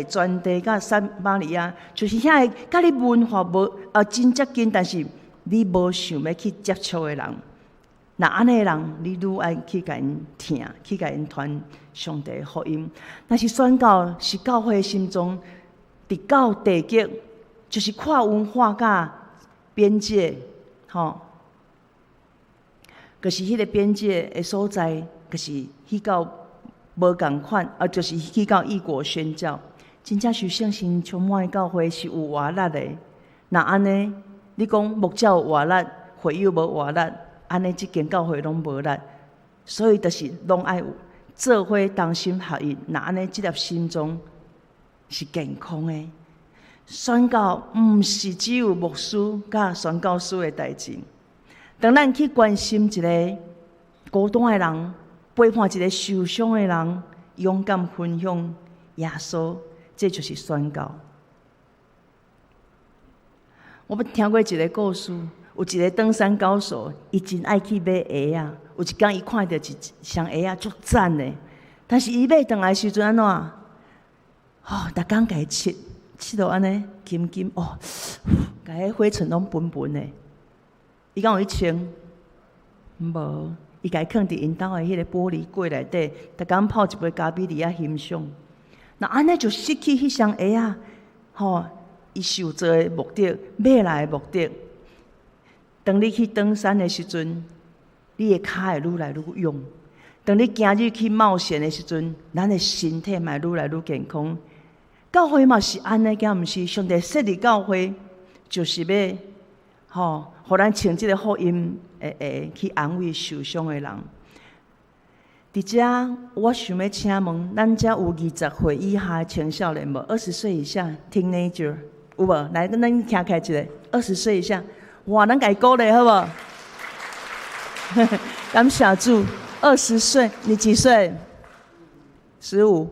传递甲撒玛利亚，就是遐个甲你文化无真接近，但是你无想要去接触的人。那安尼的人，你愈爱去甲因听，去甲因传上帝的福音。但是宣教是教会心中。伫到地极，就是跨文化甲边界，就是迄个边界的所在，就是去到无共款，就是去到异国宣教，真正是圣神充满的教会是有活力的。那安尼，你讲牧者有活力，会友无活力，安尼即间教会拢无力，所以就是拢爱有做伙同心合一。那安尼即粒心中。是健康的，宣教毋是只有牧师甲宣教师的代志。当咱去关心一个孤单的人，陪伴一个受伤的人，勇敢分享耶稣，这就是宣教。我捌听过一个故事，有一个登山高手，伊真爱去买鞋啊。有一天，伊看到一双鞋啊，足赞的，但是伊买回来时阵安怎？逐工甲伊拭到安尼金金甲迄灰尘拢分分的。伊敢有去清？无，伊甲伊放伫因兜的迄个玻璃柜内底，逐工泡一杯咖啡伫遐欣赏。那安尼就失去迄双鞋啊！伊受造的目的，买来的目的。当你去登山的时阵，你的脚会愈来愈勇；当你今日去冒险的时阵，咱的身体嘛愈来愈健康。教会嘛是安尼，敢毋是？上帝设立教会，就是要互咱穿即个福音去安慰受伤的人。伫遮，我想要请问，咱遮有20岁以下的青少年无？20岁以下 teenager 有无？来，咱听起来一个20岁以下，哇，咱家鼓励好无？感谢主，20岁，你几岁？15。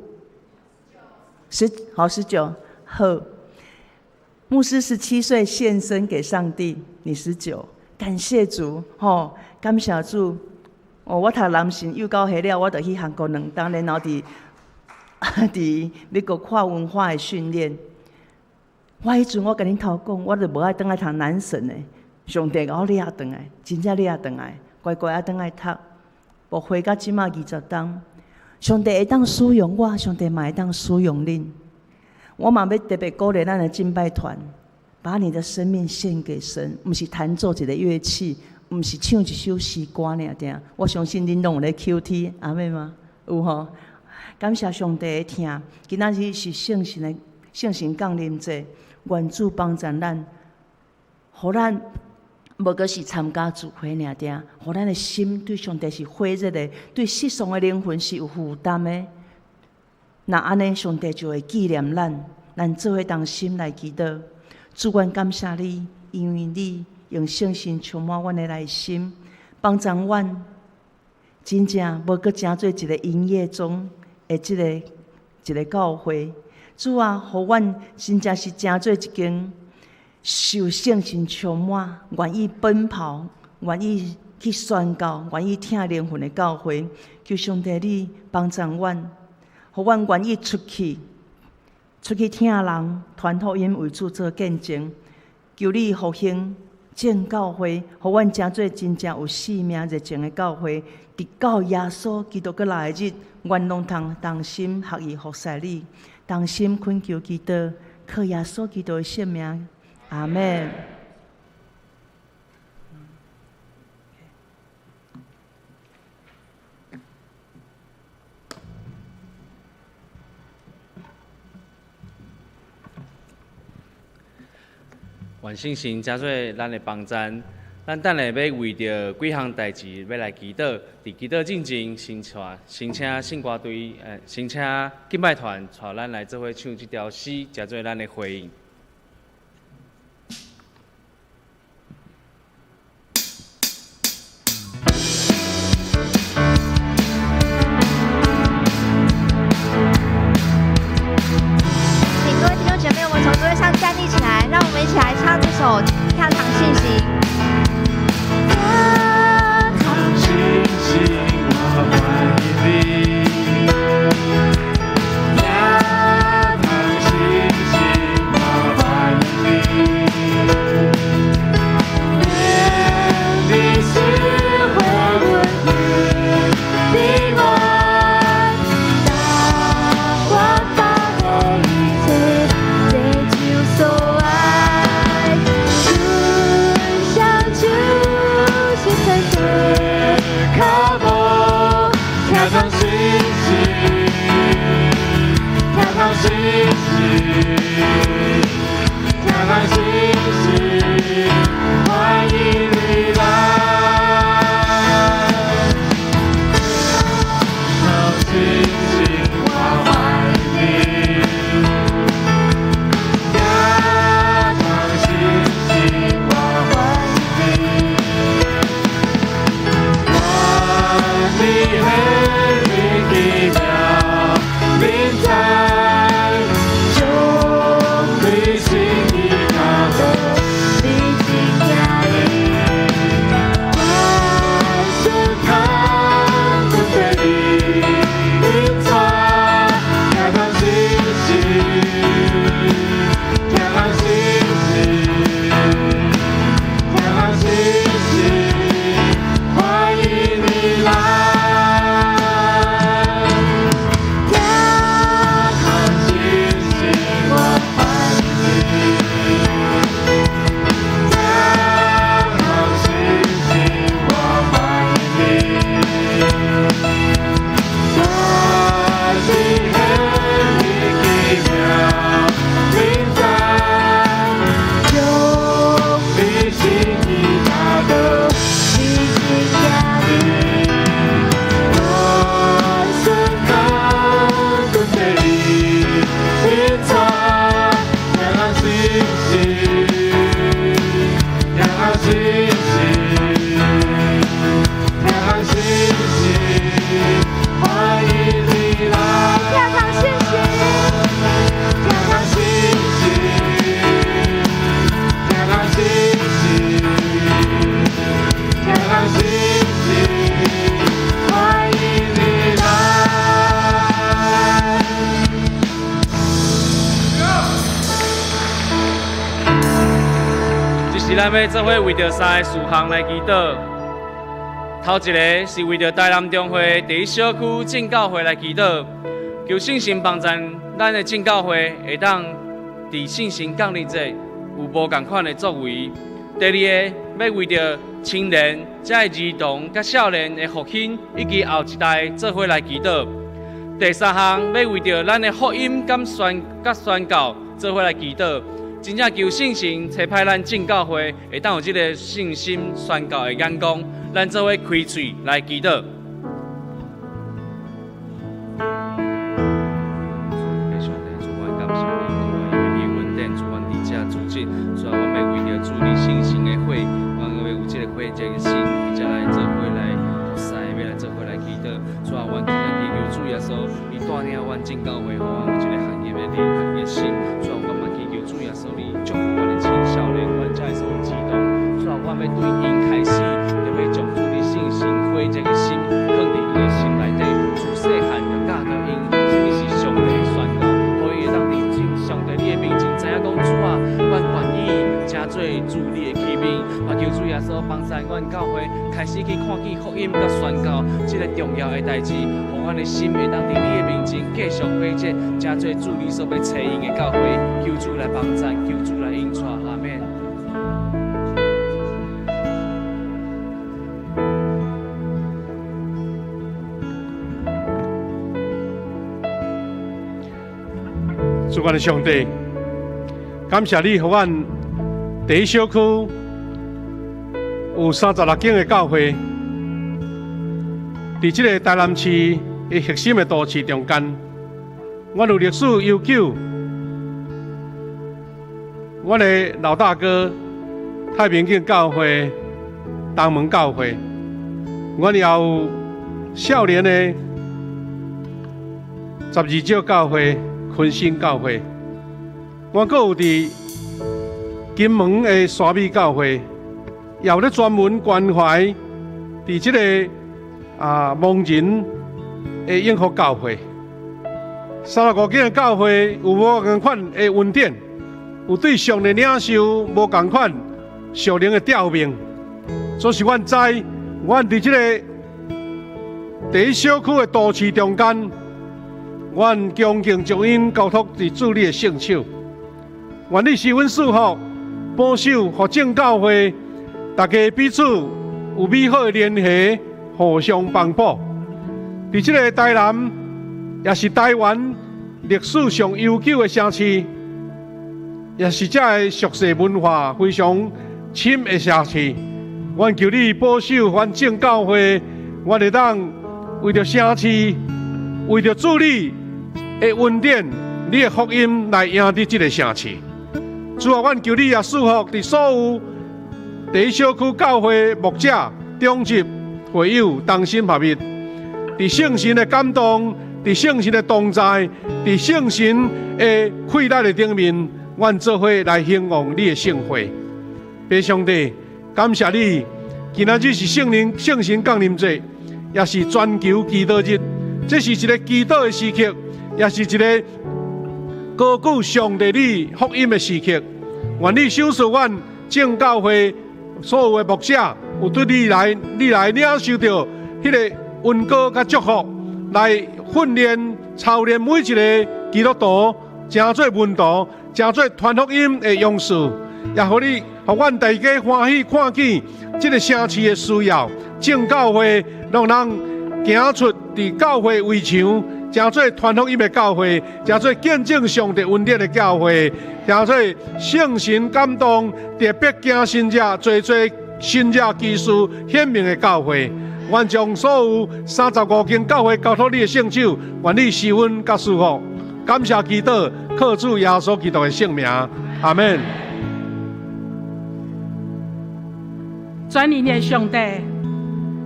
19，好。牧师17岁献身给上帝，你19，感谢主，感谢主。我读男神幼教系了，我就去韩国2冬，然后伫美国看文化的训练。我迄阵我甲恁头讲，我就无爱倒来读男神的，上帝甲我掠倒来，真正掠倒来，乖乖啊倒来读。无花到即马20冬，上帝会当使用我，上帝嘛会当使用恁。我嘛要特别鼓励咱的敬拜团，把你的生命献给神，毋是弹奏一个乐器，毋是唱一首诗歌尔定。我相信恁拢有咧 QT， 阿妹吗？有吼。感谢上帝的听，今仔日是圣神降临节，愿主帮助咱，互咱无过是参加聚会尔定，互咱的心对上帝是火热的，对世上的灵魂是有负担的。那安尼，上帝就会纪念咱做伙同心来祈祷。主，愿感谢你，因为你用圣心充满阮的内心，帮助阮真正无搁成做一个营业中的一个教会。主啊，互阮真正是成做一间受圣心充满、愿意奔跑、愿意去宣告、愿意听灵魂的教会。求上帝你帮助阮。互阮愿意出去听人传福音，为主做见证。求你复兴正教会，互阮成做真正有生命热情的教会。直到耶稣基督搁来的日，愿拢通同心合意服侍你，同心恳求祈祷，靠耶稣基督的圣名，阿门。愿圣神加做咱的帮赞，咱等下要为着几项代志要来祈祷。伫祈祷进前，先请圣歌队先请敬拜团带咱来做伙唱这条诗，加做咱的回应。请各位弟兄姐妹，我们从座位上站立起来，让我们一起来唱这首跳堂信息。跳堂信息，我欢迎你。跳堂信息，我欢迎你。愿你是会温暖的我，大光把我一切追求所爱，主向主是神的靠我，跳堂信息，跳堂信息，跳堂信息，欢迎你来。跳信息，我欢迎你。跳堂信息，我欢迎你。愿你黑明奇妙明在，众里心意高歌，历经压力，万顺看不对你明在，跳堂信息，跳堂信息，跳堂信息，欢迎你来。跳堂信息，我欢迎你。跳堂信息，我欢迎你。万里黑明奇妙明在，众里心意大歌，历经压力，万顺看不对你明在，跳堂信息，跳堂信息，跳堂信息，欢迎你来。跳堂信息。是咱要做伙为着三个事项来祈祷。头一个是为着台南中会第一小区正教会来祈祷，求圣神帮助咱的正教会会当伫圣神降临节有无同款的作为。第二个要为着青年、才儿童、甲少年的复兴以及后一代做伙来祈祷。第三项要为着咱的福音甲宣教做伙来祈祷。真正求圣神差派咱正教会会当有这个信心宣教的眼光，咱做伙开嘴来祈祷。上帝，主我感谢你，主我因为你稳定，主我伫遮主进，主我要为着主你信心的火，我要有这个火这个心，才来做伙来服侍，要来做伙来祈祷。主我今日祈求主耶稣，你带领阮正教会，互我有一个行业的灵、行业心。主我感觉祈求主耶稣，你祝福我的青少年，阮才会所激动。主我要对因开始，就要将主你信心、火这个心放伫伊的心内底，自细汉就教导因，什么是上帝的宣告，互伊会当伫上帝你的面前，知影讲主啊，阮愿意真做主你的器皿，也求主耶稣帮助阮教会开始去看见福音甲宣告这个重要的代志，互阮的心会当伫你的面前继续回这，真做主你所要找因的教会，求主来帮助，求主来引带，阿们。主阮的上帝，感谢你，予阮第一小区有36间的教会，伫这个台南市的核心的都市中间，阮有历史悠久。阮的老大哥太平境教会、东门教会，阮也有少年的12少教会。坤新教会，我阁有伫金门的沙美教会，也有咧专门关怀伫即个盲人的永福教会。35间的教会有无同款的恩典，有对上帝领受无同款属灵的调命。所以阮知，阮伫即个第一小区的都市中间。阮恭敬将因交托伫主你的圣手，愿你施阮祝福，保守和正教会，大家彼此有美好的联系，互相帮补。伫这个台南，也是台湾历史上悠久的城市，也是这个俗世文化非常深的城市。阮求你保守阮正教会，我会当为着城市，为着主你的恩典，你的福音来赢伫这个城市。主啊，阮求你也祝福伫所有第一小区教会牧者、中级会友同心合一，伫圣神的感动，伫圣神的同在，伫圣神的气力的顶面，阮做伙来兴旺你的圣会。父上帝，感谢你，今仔日是圣神降临节，也是全球祈祷日，这是一个祈祷的时刻。也是一个高举上帝你福音的时刻，愿你赏赐阮正教会所有的牧者，有对你来领受到迄个恩膏甲祝福，来训练操练每一个基督徒，成做门徒，成做传福音的勇士，也互阮大家欢喜看见这个城市的需要，正教会让人行出伫教会围墙。诚做传福音的教会，诚做见证上帝恩典的教会，诚做圣神感动特别惊信者、做信者基础显明的教会。愿将所有35间教会交托你的圣手，愿你施恩甲祝福。感谢祈祷，靠主耶稣基督的圣名，阿门。全能的上帝，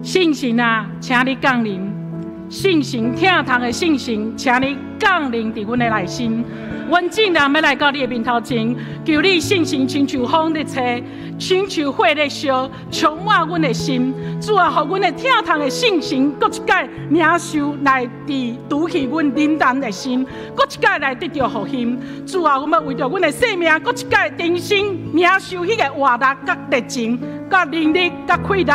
圣神啊，请你降临。信心疼痛的信心，请你降临伫阮的内心。阮尽量要来到你的面头前，求你信心亲像风在吹，亲像火在烧，充满阮的心。主啊，互阮的疼痛的信心，搁一届领受来除去阮冷淡的心，搁一届来得到复兴。主啊，阮要为着阮的生命，搁一届重新领受迄个活力、甲热情、甲能力、甲气力。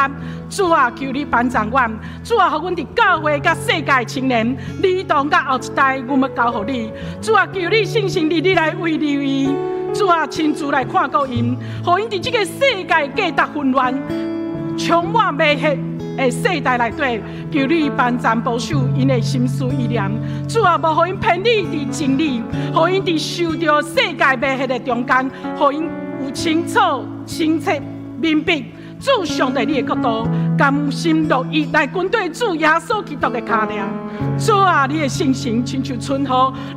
主啊，求你帮助阮。主啊，互阮伫教会甲世界青年，儿童甲后一代，阮要交互你。主啊，求你信心你来为你。主啊，亲自来看顾因，互因伫这个世界价值混乱、充满迷惑的世代内底，求你帮助保守因的心思意念。主啊，无互因偏离伫真理，互因伫受到世界迷惑的中间，互因有清楚、清澈、明白。主上帝你的国度，甘心乐意来跟对主耶稣基督的脚领。主啊，你的信心亲像春雨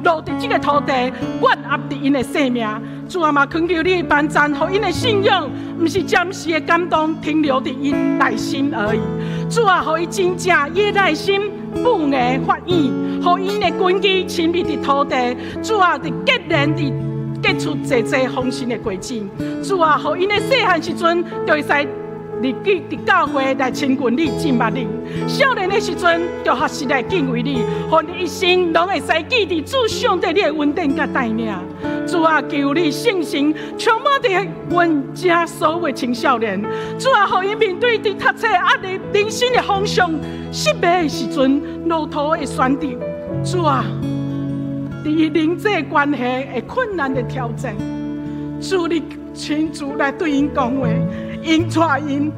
落伫这个土地，灌压伫因的生命。主啊，嘛恳求你帮助，互因的信仰，不是暂时的感动停留伫因内心而已。主啊，互伊真正伊的内心不能发现，互因的根基深密伫土地。主啊，伫结连伫结出济济丰盛的果子。主啊，互因的细汉时阵就会使。立志伫教会来亲近你、敬拜你；少年的时阵，就学习来敬畏你，互你一生拢会使记伫主上帝你的恩典甲带领。主啊，求你信心充满伫阮遮所有的青少年。主啊，互因面对伫读册压力、人生的方向失败的时阵，路途的选择。主啊，伫人际关系的困难的挑战，主你亲自来对因讲话。因带因，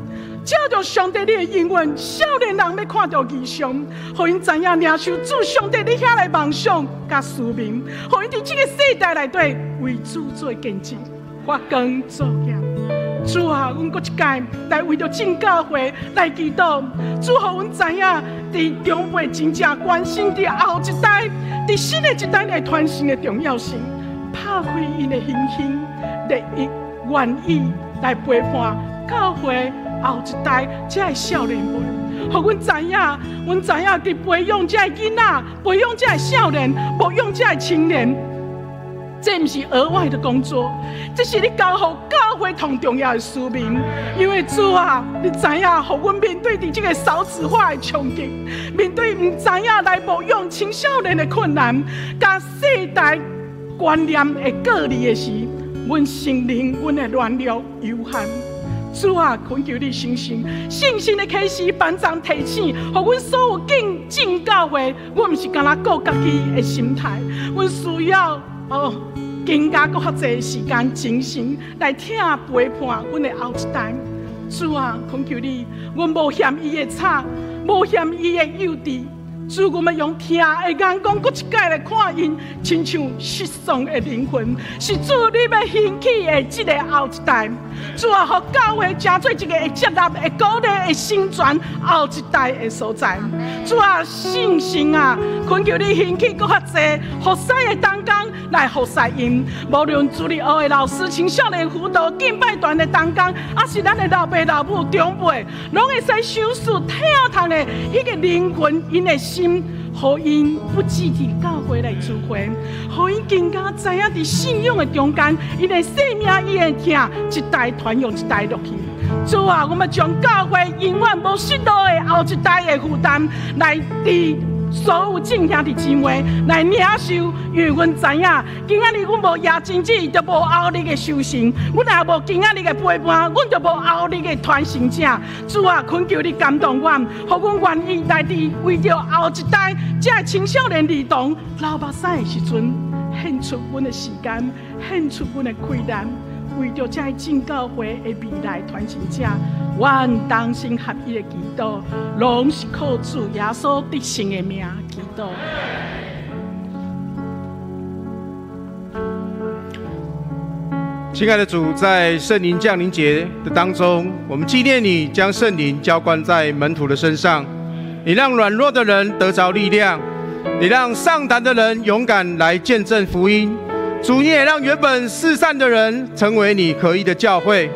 照着上帝你的应允，少年人要看到异象，互因知影领受主上帝你遐来梦想甲使命，互因伫这个世代内底为主做见证，发光作业。主啊，阮搁一届来为着正教会来祈祷。主，互阮知影，伫长辈真正关心伫后一代，伫新的一代来传承的重要性，拍开因的信心、利益、愿意来陪伴。教会后一代这个少年们，互阮知影，伫培养这个囡仔、培养这个少年、培养这个青年，这不是额外的工作，这是你交予教会同重要的使命。因为主啊，你知影，互阮面对伫这个少子化的冲击，面对唔知影来培养青少年的困难，甲世代观念的隔离的时，阮承认阮的软弱有限。主啊，恳求你信心的开始帮助提醒，互阮所有进教会，我毋是干那顾家己的心态，阮需要更加搁较侪时间、精神来听陪伴阮的后一代。主啊，恳求你，阮无嫌伊的差，无嫌伊的幼稚。主，我们用听的眼光，搁一届来看因，亲像失丧的灵魂，是主你要兴起的这个后一代。主啊，互教会成做一个会接纳、会鼓励、会成全后一代的所在。主啊，信心啊，恳求你兴起搁较侪服侍的同工来服侍因。无论主日学的老师、青少年辅导、敬拜团的同工，还是咱的老爸老母长辈，拢会使享受疼痛的迄个灵魂，因的心，互因不只伫教会来聚会，互因更加知影伫信仰的中间，因的生命伊会听一代传扬一代落去。主啊，我们将教会永远无失落的后一代的负担，来伫所有正兄弟姊妹来领受，因为阮知影，今仔日阮无夜真子，就无后日的修行；阮也无今仔日的陪伴，阮就无后日的传承者。主啊，恳求你感动阮，互阮愿意来伫为着后一代，这个青少年儿童流目屎的时阵，献出阮的时间，献出阮的气力。为着这正教会的未来传承者，阮同心合一的祈祷，拢是靠主耶稣得胜的名祈祷。亲爱的主，在圣灵降临节的当中，我们纪念你将圣灵浇灌在门徒的身上，你让软弱的人得着力量，你让上胆的人勇敢来见证福音。主，你也让原本四散的人成为你合一的教会。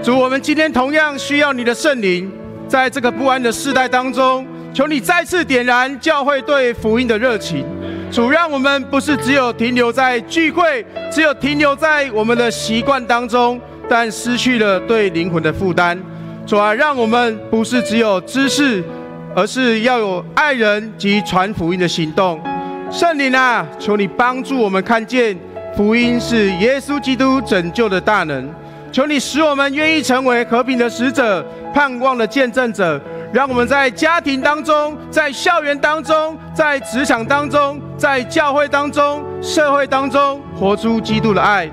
主，我们今天同样需要你的圣灵，在这个不安的世代当中，求你再次点燃教会对福音的热情。主，让我们不是只有停留在聚会，只有停留在我们的习惯当中，但失去了对灵魂的负担。主啊，让我们不是只有知识，而是要有爱人及传福音的行动。圣灵啊，求你帮助我们看见福音是耶稣基督拯救的大能。求你使我们愿意成为和平的使者，盼望的见证者，让我们在家庭当中，在校园当中，在职场当中，在教会当中、社会当中活出基督的爱。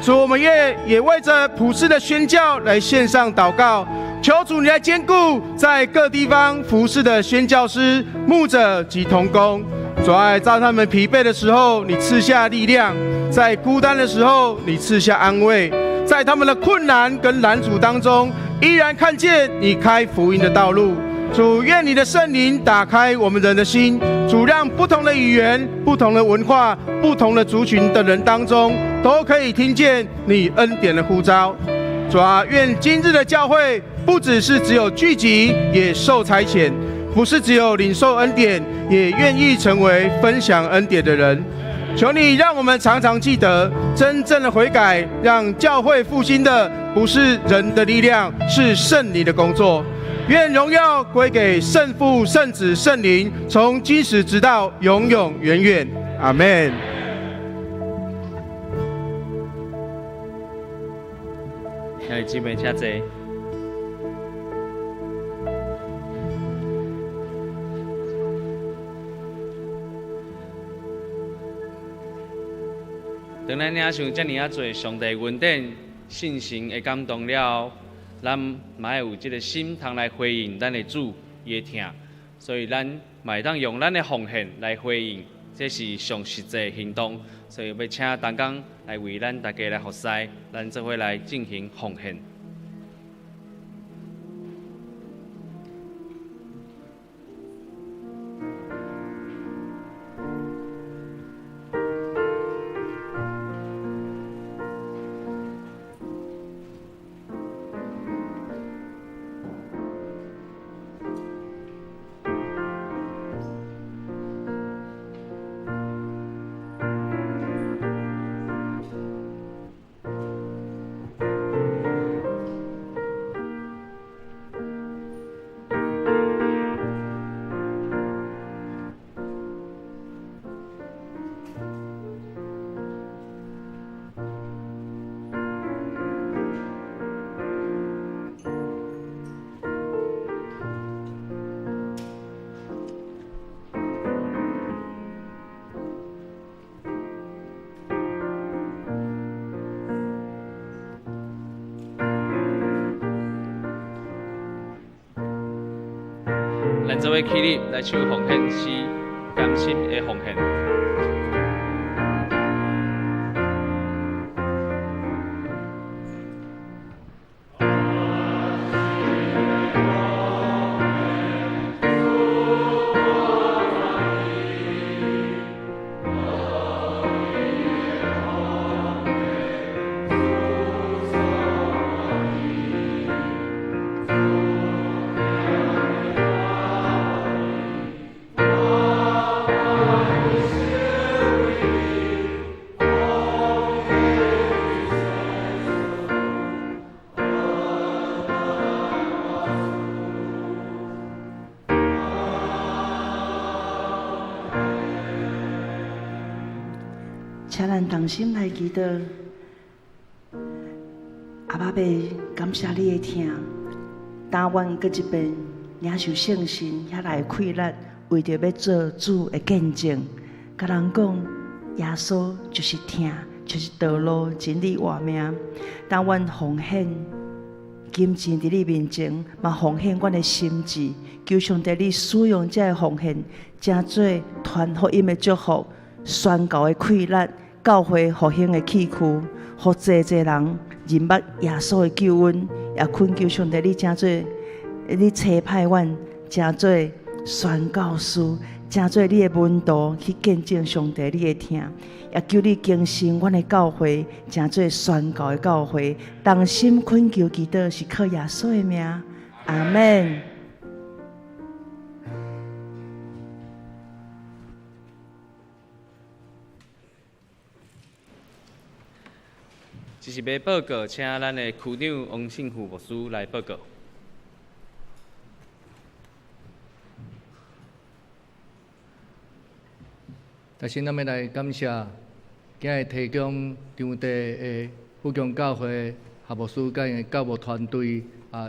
主，我们也为着普世的宣教来献上祷告，求主你来兼顾在各地方服侍的宣教师、牧者及同工。主啊，在他们疲惫的时候，你赐下力量；在孤单的时候，你赐下安慰；在他们的困难跟拦阻当中，依然看见你开福音的道路。主，愿你的圣灵打开我们人的心，主，让不同的语言、不同的文化、不同的族群的人当中，都可以听见你恩典的呼召。主啊，愿今日的教会不只是只有聚集，也受差遣，不是只有领受恩典，也愿意成为分享恩典的人。求你让我们常常记得，真正的悔改，让教会复兴的不是人的力量，是圣灵的工作。愿荣耀归给圣父、圣子、圣灵，从今时直到永永远远。阿们。兄弟姊妹，请坐。当咱领受遮尔啊多上帝恩典、信心的感动了，咱嘛有这个心通来回应咱的主伊的疼，所以咱嘛会当用咱的奉献来回应，这是上实际的行动。所以要请同工来为咱大家来服侍，咱做伙来进行奉献。咱做伙起立来唱奉献诗，甘心的奉献。请咱同心来祈祷。阿爸爸，感谢你的听，但愿搁一遍领受圣神遐来快乐，为着要做主的见证，甲人讲耶稣就是听，就是道路、真理、活命。但愿奉献金钱伫你面前，嘛奉献阮的心智，求上帝你使用这个奉献，真做传福音的祝福，宣告的快乐。教会复兴的气躯，互济济人认捌耶稣的救恩，也恳求上帝你真做你差派阮，真做宣教师，真做你的门徒去见证上帝你的听，也求你更新阮的教会，真做宣教的教会。同心恳求祈祷，是靠耶稣的名，阿门。这是要报告，请咱的区长王信富牧师来报告。首先，咱要来感谢今日提供场地的富强教会夏牧师甲因的教务团队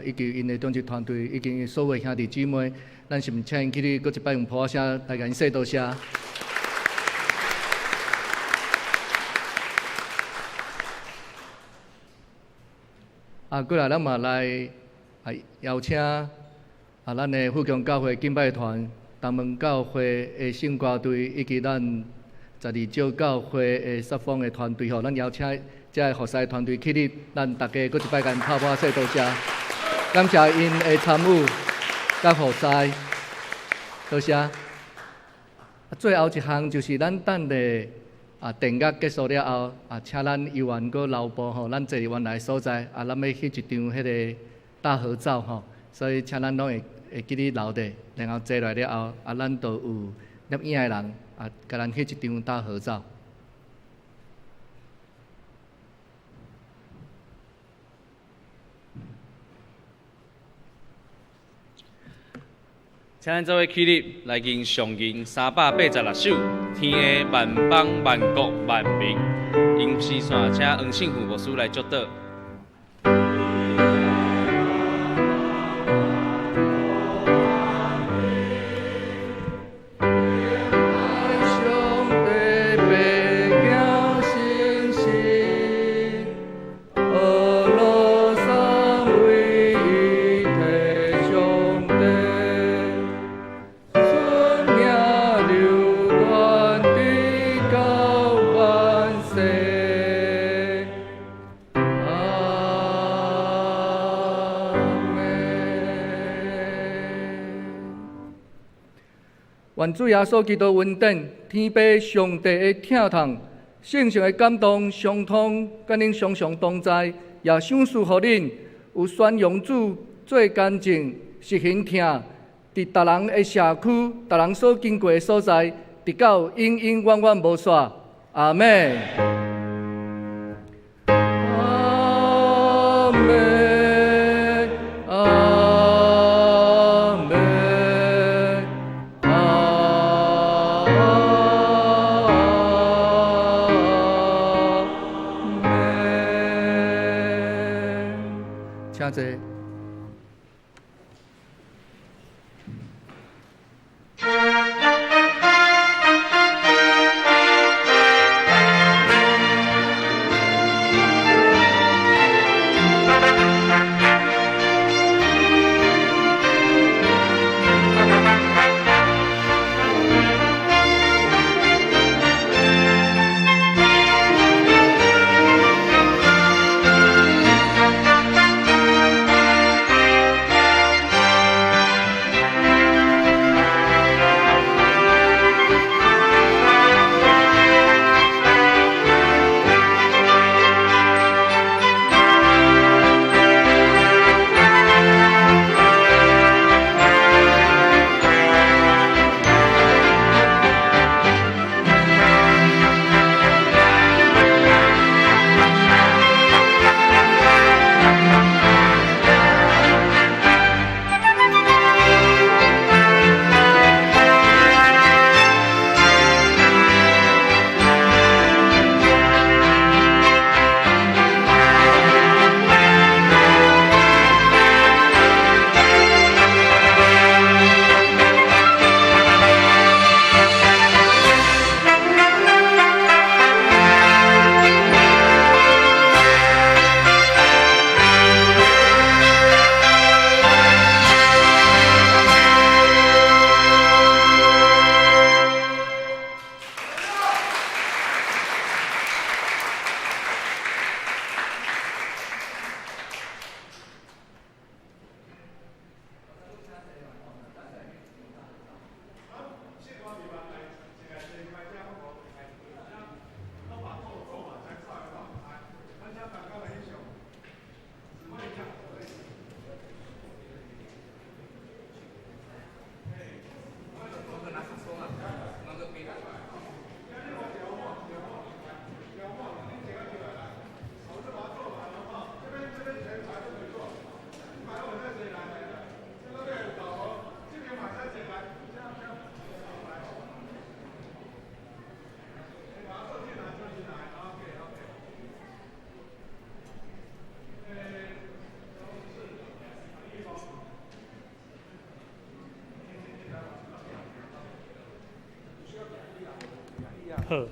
以及因的种植团队，以及因所有兄弟姊妹，咱是毋请因起立，搁一摆用普声来甲因说多谢。过来咱嘛来邀请咱的富强教会敬拜团。东门教会的圣歌队以及咱12招教会的撒方的团队，咱邀请这个服侍团队起立，咱大家搁一摆甲因拍拍说多谢，感谢因的参与甲服侍，多谢。最后一项就是咱等的电乐结束了后，请咱议员搁留步咱坐原来所在，咱要翕一张迄个大合照所以请咱拢会记哩留着，然后坐来了后，咱就有摄影的人甲咱翕一张大合照。请咱做伙起立，来吟上吟386首，天的万邦万国万民，因时线请王信富牧师来祝祷。愿主耶稣基督恩典、天父上帝的疼痛、圣上的感动、相通，甲恁常常同在，也赏赐予恁有宣扬主做干净、实行听，伫逐人的社区、逐人所经过的所在，直到永永远远无煞。阿门。阿门。请坐。好。